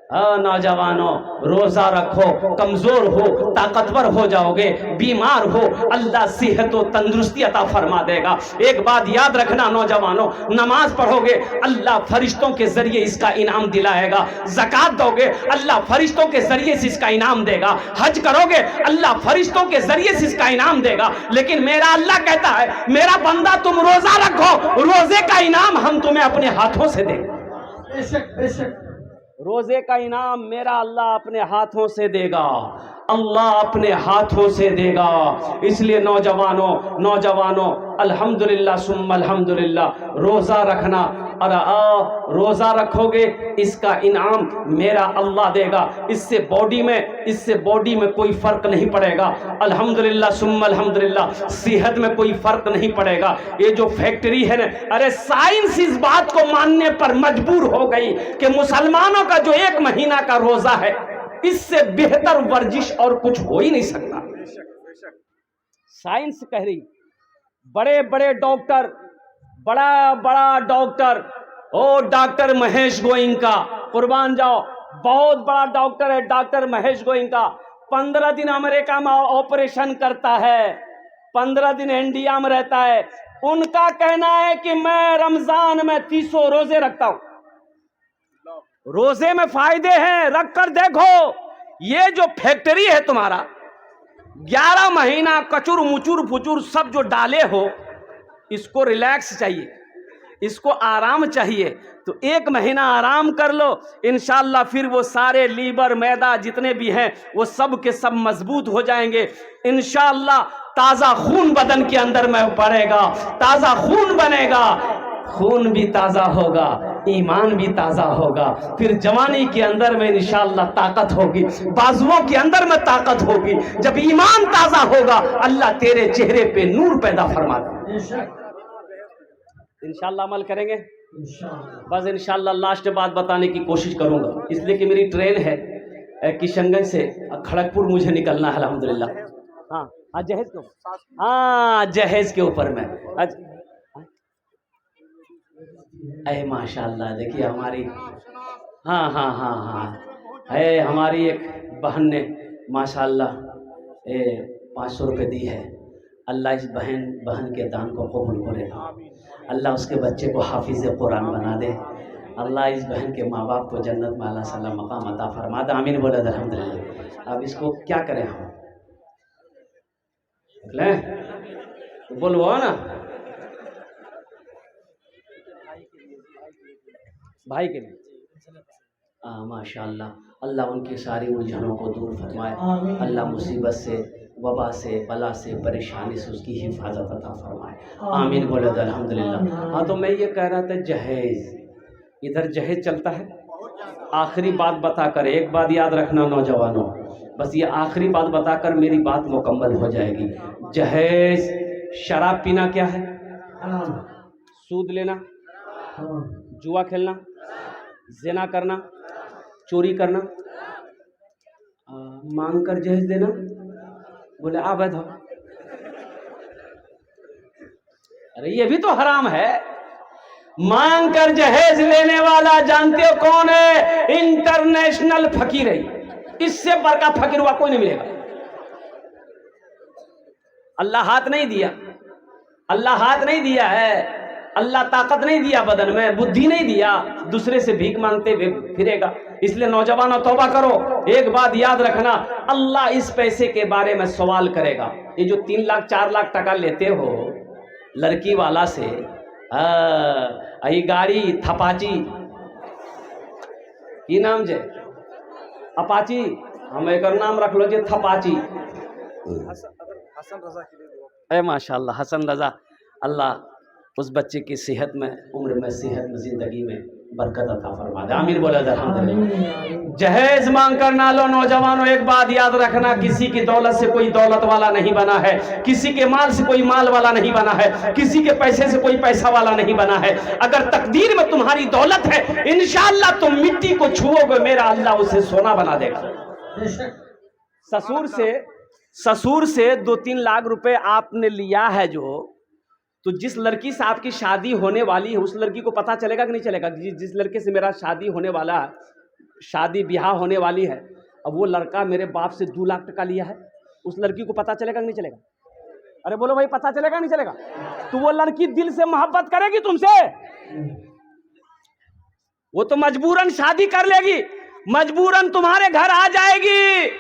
नौजवानों, रोजा रखो, कमजोर हो ताकतवर हो जाओगे, बीमार हो अल्लाह सेहत और तंदुरुस्ती अता फरमा देगा। एक बात याद रखना नौजवानों, नमाज पढ़ोगे अल्लाह फरिश्तों के जरिए इसका इनाम दिलाएगा, ज़कात दोगे अल्लाह फरिश्तों के जरिए से इसका इनाम देगा, हज करोगे अल्लाह फरिश्तों के जरिए से इसका इनाम देगा। लेकिन मेरा अल्लाह कहता है, मेरा बंदा तुम रोजा रखो, रोजे का इनाम हम तुम्हें अपने हाथों से देंगे। बेशक बेशक रोजे का इनाम मेरा अल्लाह अपने हाथों से देगा, अल्लाह अपने हाथों से देगा। इसलिए नौजवानों अल्हम्दुलिल्लाह सुम्मा अल्हम्दुलिल्लाह, रोजा रखना, और रोजा रखोगे इसका इनाम मेरा अल्लाह देगा। इससे बॉडी में कोई फर्क नहीं पड़ेगा। अल्हम्दुलिल्लाह सुम्मा अल्हम्दुलिल्लाह, सेहत में कोई फर्क नहीं पड़ेगा। ये जो फैक्ट्री है ना, अरे साइंस इस बात को मानने पर मजबूर हो गई कि मुसलमानों का जो 1 महीना का रोजा है, इससे बेहतर वर्जिश और कुछ हो ही नहीं सकता। साइंस कह रही, बड़े बड़े डॉक्टर, बड़ा डॉक्टर, ओ डॉक्टर महेश गोइंका, कुर्बान जाओ, बहुत बड़ा डॉक्टर है डॉक्टर महेश गोइंका। 15 दिन अमेरिका में ऑपरेशन करता है, 15 दिन इंडिया में रहता है। उनका कहना है कि मैं रमजान में 300 रोजे रखता हूं। रोजे में फायदे हैं, रख कर देखो। ये जो फैक्ट्री है तुम्हारा, 11 महीना कचुर मुचुर फुचुर सब जो डाले हो, इसको रिलैक्स चाहिए, इसको आराम चाहिए, तो 1 महीना आराम कर लो, इंशाअल्लाह फिर वो सारे लीवर मैदा जितने भी हैं वो सब के सब मजबूत हो जाएंगे इंशाअल्लाह। ताज़ा खून बदन के अंदर में बढ़ेगा, ताज़ा खून बनेगा, खून भी ताज़ा होगा, ईमान भी ताज़ा होगा। फिर जवानी के अंदर में इंशाअल्लाह ताकत होगी, बाजुओं के अंदर में ताकत होगी। जब ईमान ताज़ा होगा अल्लाह तेरे चेहरे पे नूर पैदा फरमा देगा। इंशाअल्लाह अमल करेंगे। बस इंशाअल्लाह लास्ट बात बताने की कोशिश करूंगा, इसलिए कि मेरी ट्रेन है किशनगंज से खड़गपुर मुझे निकलना है अल्हम्दुलिल्लाह। हाँ जहेज के ऊपर, हाँ जहेज के ऊपर में। अरे माशाअल्लाह, देखिए हमारी हाँ है, हमारी एक बहन ने माशाअल्लाह 500 रुपये दी है। अल्लाह इस बहन के दान को कबूल करे, अल्लाह उसके बच्चे को हाफिज़ कुरान बना दे, अल्लाह इस बहन के माँ बाप को जन्नत में अल्लाह सल्लम मकाम अता फरमा दे। आमीन बोले अल्हम्दुलिल्लाह। अब इसको क्या करें हम, तो बोलो ना भाई के लिए। माशाअल्लाह, अल्लाह उनकी सारी उलझनों को दूर फरमाए, अल्लाह मुसीबत से, वबा से, बला से, परेशानी से उसकी हिफाजत अता फरमाए। आमीन बोले अल्हम्दुलिल्लाह। हाँ तो मैं ये कह रहा था, जहेज, इधर जहेज चलता है। आखिरी बात बता कर, एक बात याद रखना नौजवानों, बस ये आखिरी बात बताकर मेरी बात मुकम्मल हो जाएगी। जहेज, शराब पीना क्या है? सूद लेना, जुआ खेलना, ज़िना करना, चोरी करना, मांग कर जहेज देना। बोले आ बैठो, अरे ये भी तो हराम है। मांग कर जहेज लेने वाला जानते हो कौन है? इंटरनेशनल फकीर है। इससे बड़का फकीर हुआ कोई नहीं मिलेगा। अल्लाह हाथ नहीं दिया, अल्लाह हाथ नहीं दिया है, अल्लाह ताकत नहीं दिया, बदन में बुद्धि नहीं दिया, दूसरे से भीख मांगते हुए फिरेगा। इसलिए नौजवानों तौबा करो। एक बात याद रखना, अल्लाह इस पैसे के बारे में सवाल करेगा। ये जो 3 लाख 4 लाख टका लेते हो लड़की वाला से, ये गाड़ी थपाची की नाम जे अपाची, हम एक नाम रख लो जे थपाची। ए माशाअल्लाह, हसन रजा, अल्लाह उस बच्चे की सेहत में, उम्र में, सेहत में, जिंदगी में बरकत अता फरमा दे। आमीन बोले अल्हम्दुलिल्लाह। जहेज मांग कर ना लो नौजवानों। एक बात याद रखना, किसी की दौलत से कोई दौलत वाला नहीं बना है, किसी के माल से कोई माल वाला नहीं बना है, किसी के पैसे से कोई पैसा वाला नहीं बना है। अगर तकदीर में तुम्हारी दौलत है, इंशाअल्लाह तुम मिट्टी को छुओगे, मेरा अल्लाह उसे सोना बना देगा। ससुर से 2-3 लाख रुपए आपने लिया है जो, तो जिस लड़की से आपकी शादी होने वाली है उस लड़की को पता चलेगा कि नहीं चलेगा? जिस लड़के से मेरा शादी होने वाला है शादी ब्याह होने वाली है, अब वो लड़का मेरे बाप से 2 लाख टका लिया है, उस लड़की को पता चलेगा कि नहीं चलेगा? अरे बोलो भाई, पता चलेगा नहीं चलेगा? तो वो लड़की दिल से मोहब्बत करेगी तुमसे? वो तो मजबूरन शादी कर लेगी, मजबूरन तुम्हारे घर आ जाएगी,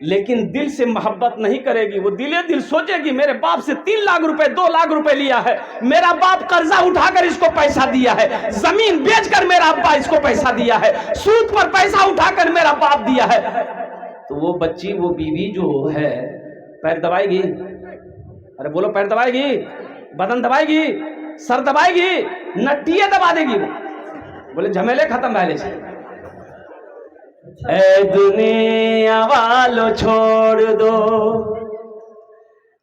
लेकिन दिल से मोहब्बत नहीं करेगी। वो दिले दिल सोचेगी मेरे बाप से 3 लाख रुपए 2 लाख रुपए लिया है, मेरा बाप कर्जा उठाकर इसको पैसा दिया है, जमीन बेचकर मेरा अब्बा इसको पैसा दिया है, सूद पर पैसा उठाकर मेरा बाप दिया है। तो वो बच्ची, वो बीवी जो है, पैर दबाएगी? अरे बोलो, पैर दबाएगी, बदन दबाएगी, सर दबाएगी, नट्टियां दबा देगी वो। बोले झमेले खत्म पहले से। ऐ दुनिया वालों छोड़ दो,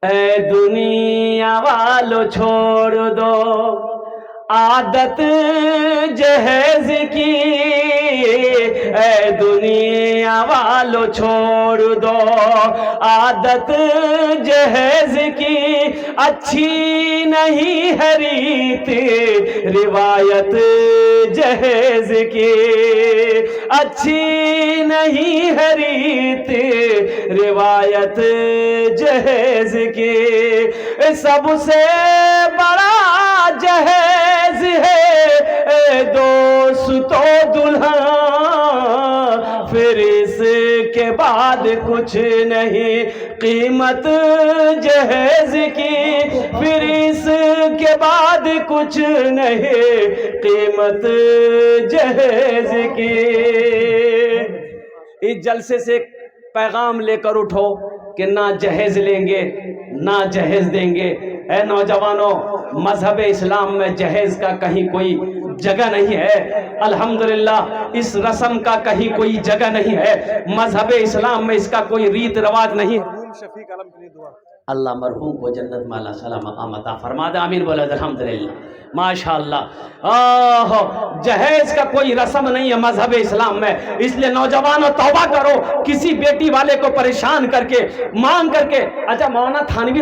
ऐ दुनिया वालों छोड़ दो आदत जहेज की, ऐ दुनिया वालों छोड़ दो आदत जहेज की, अच्छी नहीं है रीत रिवायत जहेज की, अच्छी नहीं है रीत रिवायत जहेज की, सबसे बड़ा जहेज है दोस्तों दुल्हन, फिर इसके बाद कुछ नहीं कीमत जहेज की, फिर इसके बाद कुछ नहीं कीमत जहेज की। इस जलसे से पैगाम लेकर उठो कि ना जहेज लेंगे ना जहेज देंगे। ऐ नौजवानों, मजहब इस्लाम में जहेज का कहीं कोई जगह नहीं है। अल्हम्दुलिल्लाह, इस रस्म का कहीं कोई जगह नहीं है। मजहब इस्लाम में इसका कोई रीत रवाज नहीं है। अल्लाह मरहूम को जन्नत में अल्लाह सलाम मकाम अता फरमा दे, आमीन बोले अल्हम्दुलिल्लाह माशाअल्लाह। जहेज का कोई रस्म नहीं है मजहब इस्लाम में, इसलिए नौजवानों तौबा करो। किसी बेटी वाले को परेशान करके मांग करके, अच्छा मौलाना थानवी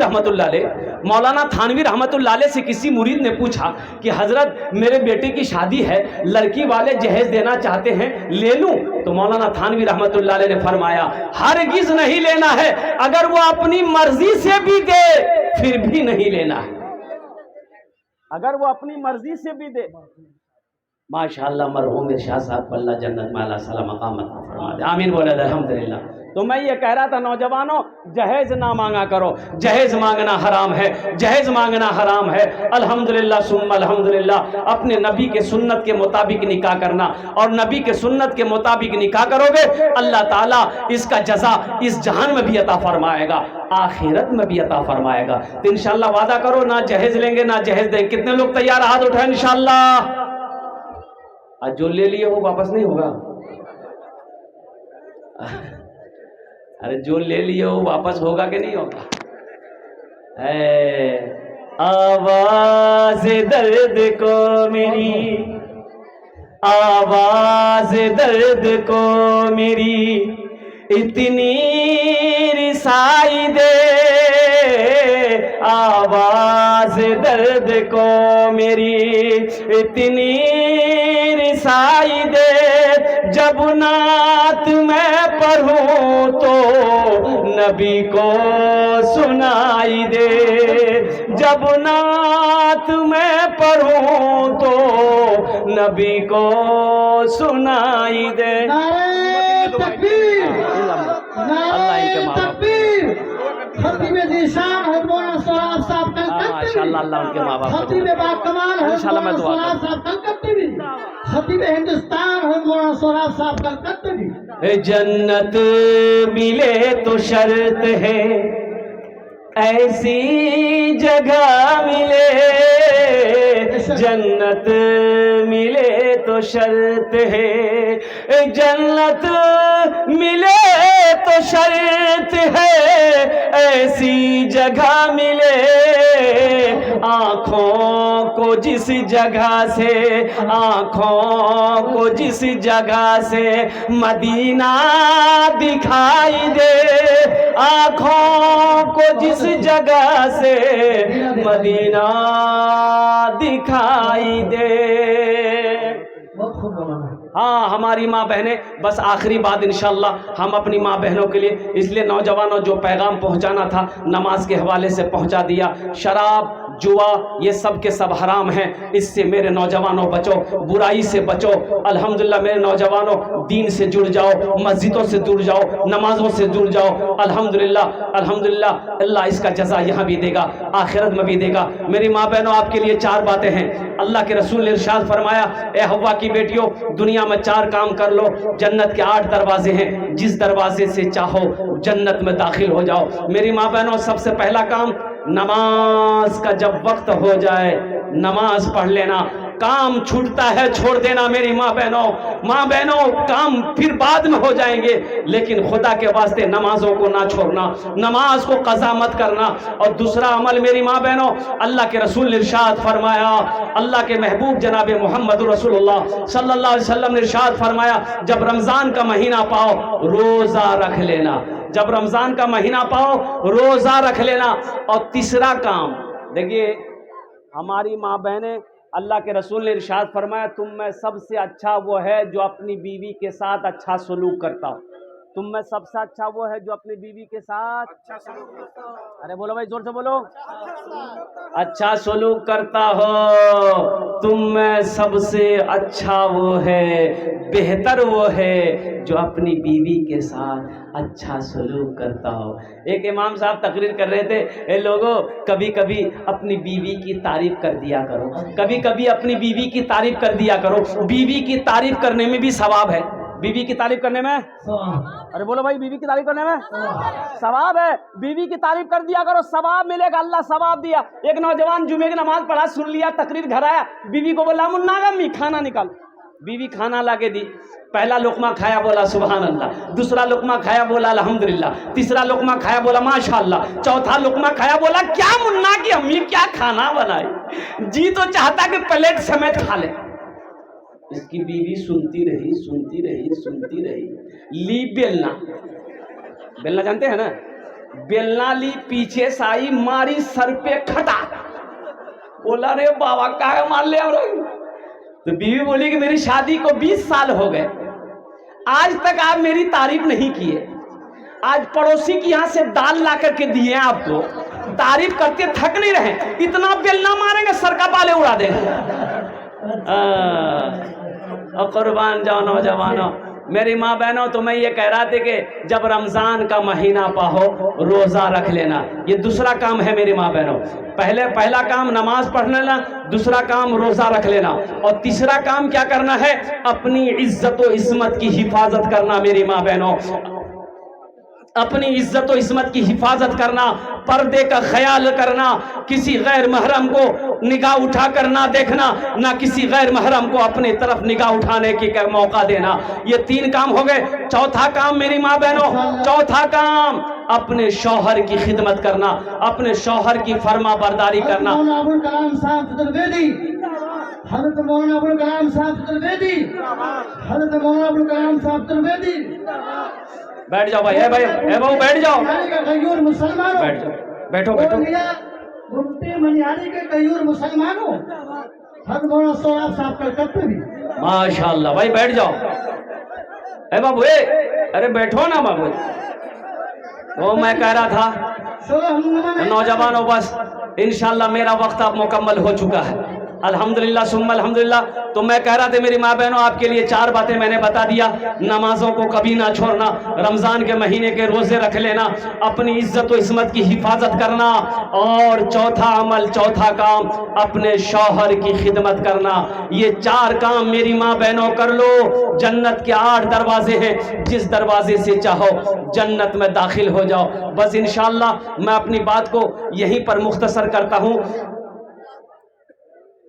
रहमतुल्लाह अलैह से किसी मुरीद ने पूछा कि हजरत मेरे बेटे की शादी है, लड़की वाले जहेज देना चाहते हैं, ले लूं? तो मौलाना थानवी रहमतुल्लाह अलैह ने फरमाया हरगिज नहीं लेना है, अगर वो अपनी मर्जी से भी दे फिर भी नहीं लेना है, अगर वो अपनी मर्जी से भी दे। माशाअल्लाह, मरहूम इरशाद साहब को अल्लाह जन्नत में अल्लाह सलाम मकाम अता फरमा दे, आमीन बोले अल्हम्दुलिल्लाह। तो मैं ये कह रहा था नौजवानों, जहेज ना मांगा करो, जहेज मांगना हराम है, जहेज मांगना हराम है। अल्हम्दुलिल्लाह सुम्मा अल्हम्दुलिल्लाह। अपने नबी के सुन्नत के मुताबिक निकाह करना, और नबी के सुन्नत के मुताबिक निकाह करोगे अल्लाह ताला इसका जज़ा इस जहान में भी अता फरमाएगा, आखिरत में भी अता फरमाएगा। तो इंशाअल्लाह वादा करो, ना जहेज लेंगे ना जहेज देंगे। कितने लोग तैयार? हाथ उठाएं इंशाअल्लाह। आज जो ले लिए वो वापस नहीं होगा। अरे जो ले लिए वो वापस होगा कि नहीं होगा? आवाज दर्द को मेरी, आवाज दर्द को मेरी इतनी रिसाई दे, आवाज दर्द को मेरी इतनी रिसाई दे, जब नात मैं पढ़ूं तो नबी को सुनाई दे, जब नात मैं पढ़ूं तो नबी को सुनाई दे। अल्लाह इनके माँ बाप माशाअल्लाह, अल्लाह उनके माँ बाप इंशाअल्लाह मैं दुआ करूँ। जन्नत मिले तो शर्त है, ऐसी जगह मिले, जन्नत मिले तो शर्त है, जन्नत मिले तो शर्त है, ऐसी जगह मिले, आँखों को जिस जगह से, आँखों को जिस जगह से मदीना दिखाई दे, आँखों को जिस जगह से मदीना दिखाई दे। बहुत खूब हाँ हमारी माँ बहनें, बस आखिरी बात इंशाअल्लाह हम अपनी माँ बहनों के लिए, इसलिए नौजवानों जो पैगाम पहुँचाना था नमाज के हवाले से पहुँचा दिया। शराब, जुआ, ये सब के सब हराम हैं, इससे मेरे नौजवानों बचो, बुराई से बचो। अल्हम्दुलिल्लाह मेरे नौजवानों दीन से जुड़ जाओ, मस्जिदों से जुड़ जाओ, नमाजों से जुड़ जाओ। अल्हम्दुलिल्लाह अल्हम्दुलिल्लाह अल्लाह इसका जज़ा यहाँ भी देगा, आखिरत में भी देगा। मेरी माँ बहनों आपके लिए 4 बातें हैं। अल्लाह के रसूल ने इरशाद फरमाया, ए हव्वा की बेटियों, दुनिया में 4 काम कर लो, जन्नत के 8 दरवाजे हैं, जिस दरवाजे से चाहो जन्नत में दाखिल हो जाओ। मेरी माँ बहनों सबसे पहला काम, नमाज का जब वक्त हो जाए नमाज पढ़ लेना। काम छूटता है छोड़ देना मेरी माँ बहनों, काम फिर बाद में हो जाएंगे, लेकिन खुदा के वास्ते नमाजों को ना छोड़ना, नमाज को कज़ा मत करना। और दूसरा अमल मेरी माँ बहनों, अल्लाह के रसूल ने इरशाद फरमाया, अल्लाह के महबूब जनाब मोहम्मद रसूलुल्लाह सल्लल्लाहु अलैहि वसल्लम ने इरशाद फरमाया, जब रमज़ान का महीना पाओ रोज़ा रख लेना, जब रमज़ान का महीना पाओ रोज़ा रख लेना। और तीसरा काम देखिए, हमारी माँ बहनें, अल्लाह के रसूल ने इरशाद फरमाया, तुम में सबसे अच्छा वो है जो अपनी बीवी के साथ अच्छा सलूक करता हो। तुम में सबसे अच्छा वो है जो अपनी बीवी के साथ अच्छा सलूक करता हो। अरे बोलो भाई, जोर से बोलो, अच्छा सलूक करता हो। तुम में सबसे अच्छा वो है, बेहतर वो है जो अपनी बीवी के साथ अच्छा सलूक करता हो। एक इमाम साहब तकरीर कर रहे थे, ए लोगों कभी कभी अपनी बीवी की तारीफ कर दिया करो, कभी कभी अपनी बीवी की तारीफ कर दिया करो। बीवी की तारीफ करने में भी सवाब है, बीवी की तारीफ करने में, अरे बोलो भाई, बीवी की तारीफ करने में सवाब है। बीवी की तारीफ कर दिया करो, सवाब मिलेगा, अल्लाह सवाब दिया। एक नौजवान जुमे की नमाज पढ़ा, सुन लिया, तकरीर घर आया, बीवी को बोला, मुन्ना गम्मी खाना निकाल। बीवी खाना लाके दी, पहला लुकमा खाया, बोला सुभान अल्लाह, दूसरा लुकमा खाया, बोला अल्हम्दुलिल्लाह, तीसरा लुकमा खाया, बोला माशाअल्लाह, चौथा लुकमा खाया, बोला क्या मुन्ना की अम्मी क्या खाना बनाई, जी तो चाहता कि प्लेट समेत खा ले। इसकी बीवी सुनती रही, ली बेलना, बेलना जानते हैं ना, बेलना ली, पीछे से आई, मारी सर पे खटा, बोला रे बाबा क्या मार ले। तो बीवी बोली कि मेरी शादी को 20 साल हो गए, आज तक आप मेरी तारीफ नहीं किए, आज पड़ोसी की यहाँ से दाल ला करके दिए आपको, तारीफ करते थक नहीं रहे, इतना बेलना मारेंगे सर का बाले उड़ा देंगे। और कुर्बान जाओ नौजवानों, मेरी माँ बहनों, तो मैं ये कह रहा था कि जब रमज़ान का महीना पाहो रोज़ा रख लेना, ये दूसरा काम है मेरी माँ बहनों। पहला काम नमाज पढ़ लेना, दूसरा काम रोज़ा रख लेना, और तीसरा काम क्या करना है, अपनी इज्जत व इस्मत की हिफाजत करना मेरी माँ बहनों, अपनी इज्जत और इस्मत की हिफाजत करना, पर्दे का ख्याल करना, किसी गैर महरम को निगाह उठा कर ना देखना, ना किसी गैर महरम को अपनी तरफ निगाह उठाने की मौका देना। ये 3 काम हो गए। चौथा काम मेरी माँ बहनों, चौथा काम अपने शौहर की खिदमत करना, अपने शौहर की फर्मा बरदारी करना। अबुल कलाम साहब चतुर्वेदी, हज़रत मौलाना अबुल कलाम साहब चतुर्वेदी, हज़रत मौलाना अबुल कलाम साहब चतुर्वेदी। बैठ जाओ भाई, भाई बैठ जाओ, मुसलमानों बैठ जाओ, बैठो बैठो। गुमटी मनियारी के कयूर मुसलमानों, हज़रत मौलाना सोहराब साहब कलकत्ते भी, माशाअल्लाह भाई बैठ जाओ। ए बाबू, अरे बैठो ना बाबू। वो मैं कह रहा था नौजवानों, बस इंशाअल्लाह मेरा वक्त अब मुकम्मल हो चुका है, अल्हम्दुलिल्लाह सुम्मा अल्हम्दुलिल्लाह। तो मैं कह रहा था मेरी माँ बहनों, आपके लिए 4 बातें मैंने बता दिया। नमाजों को कभी ना छोड़ना, रमज़ान के महीने के रोज़े रख लेना, अपनी इज्जत और इस्मत की हिफाजत करना, और चौथा अमल, चौथा काम अपने शौहर की खिदमत करना। ये 4 काम मेरी माँ बहनों कर लो, जन्नत के 8 दरवाजे हैं, जिस दरवाजे से चाहो जन्नत में दाखिल हो जाओ। बस इंशाअल्लाह मैं अपनी बात को यहीं पर मुख्तसर करता हूँ।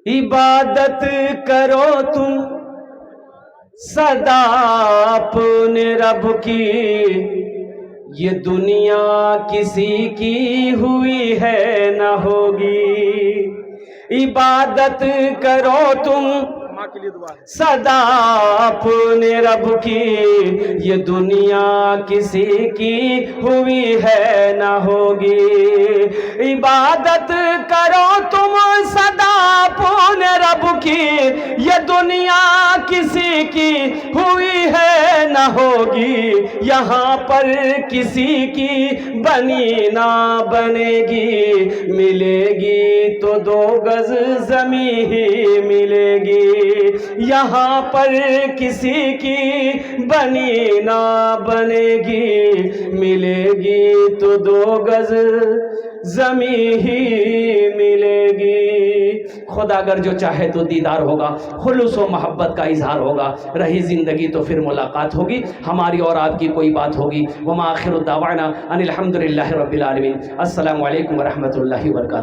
इबादत करो तुम सदा अपने रब की, ये दुनिया किसी की हुई है न होगी। इबादत करो तुम सदा अपने रब की, ये दुनिया किसी की हुई है न होगी। इबादत करो तुम सदा अपने रब کی یہ دنیا کسی کی ہوئی ہے نہ ہوگی، یہاں پر کسی کی بنی نہ بنے گی، ملے گی تو 2 گز زمین ہی ملے گی، یہاں پر کسی کی بنی نہ بنے گی، ملے گی تو 2 گز زمین ہی ملے گی۔ خدا اگر جو چاہے تو دیدار ہوگا، خلوص و محبت کا اظہار ہوگا، رہی زندگی تو پھر ملاقات ہوگی، ہماری اور آپ کی کوئی بات ہوگی۔ وما آخر دعوانا ان الحمدللہ رب العالمین۔ السلام علیکم ورحمۃ اللہ وبرکاتہ۔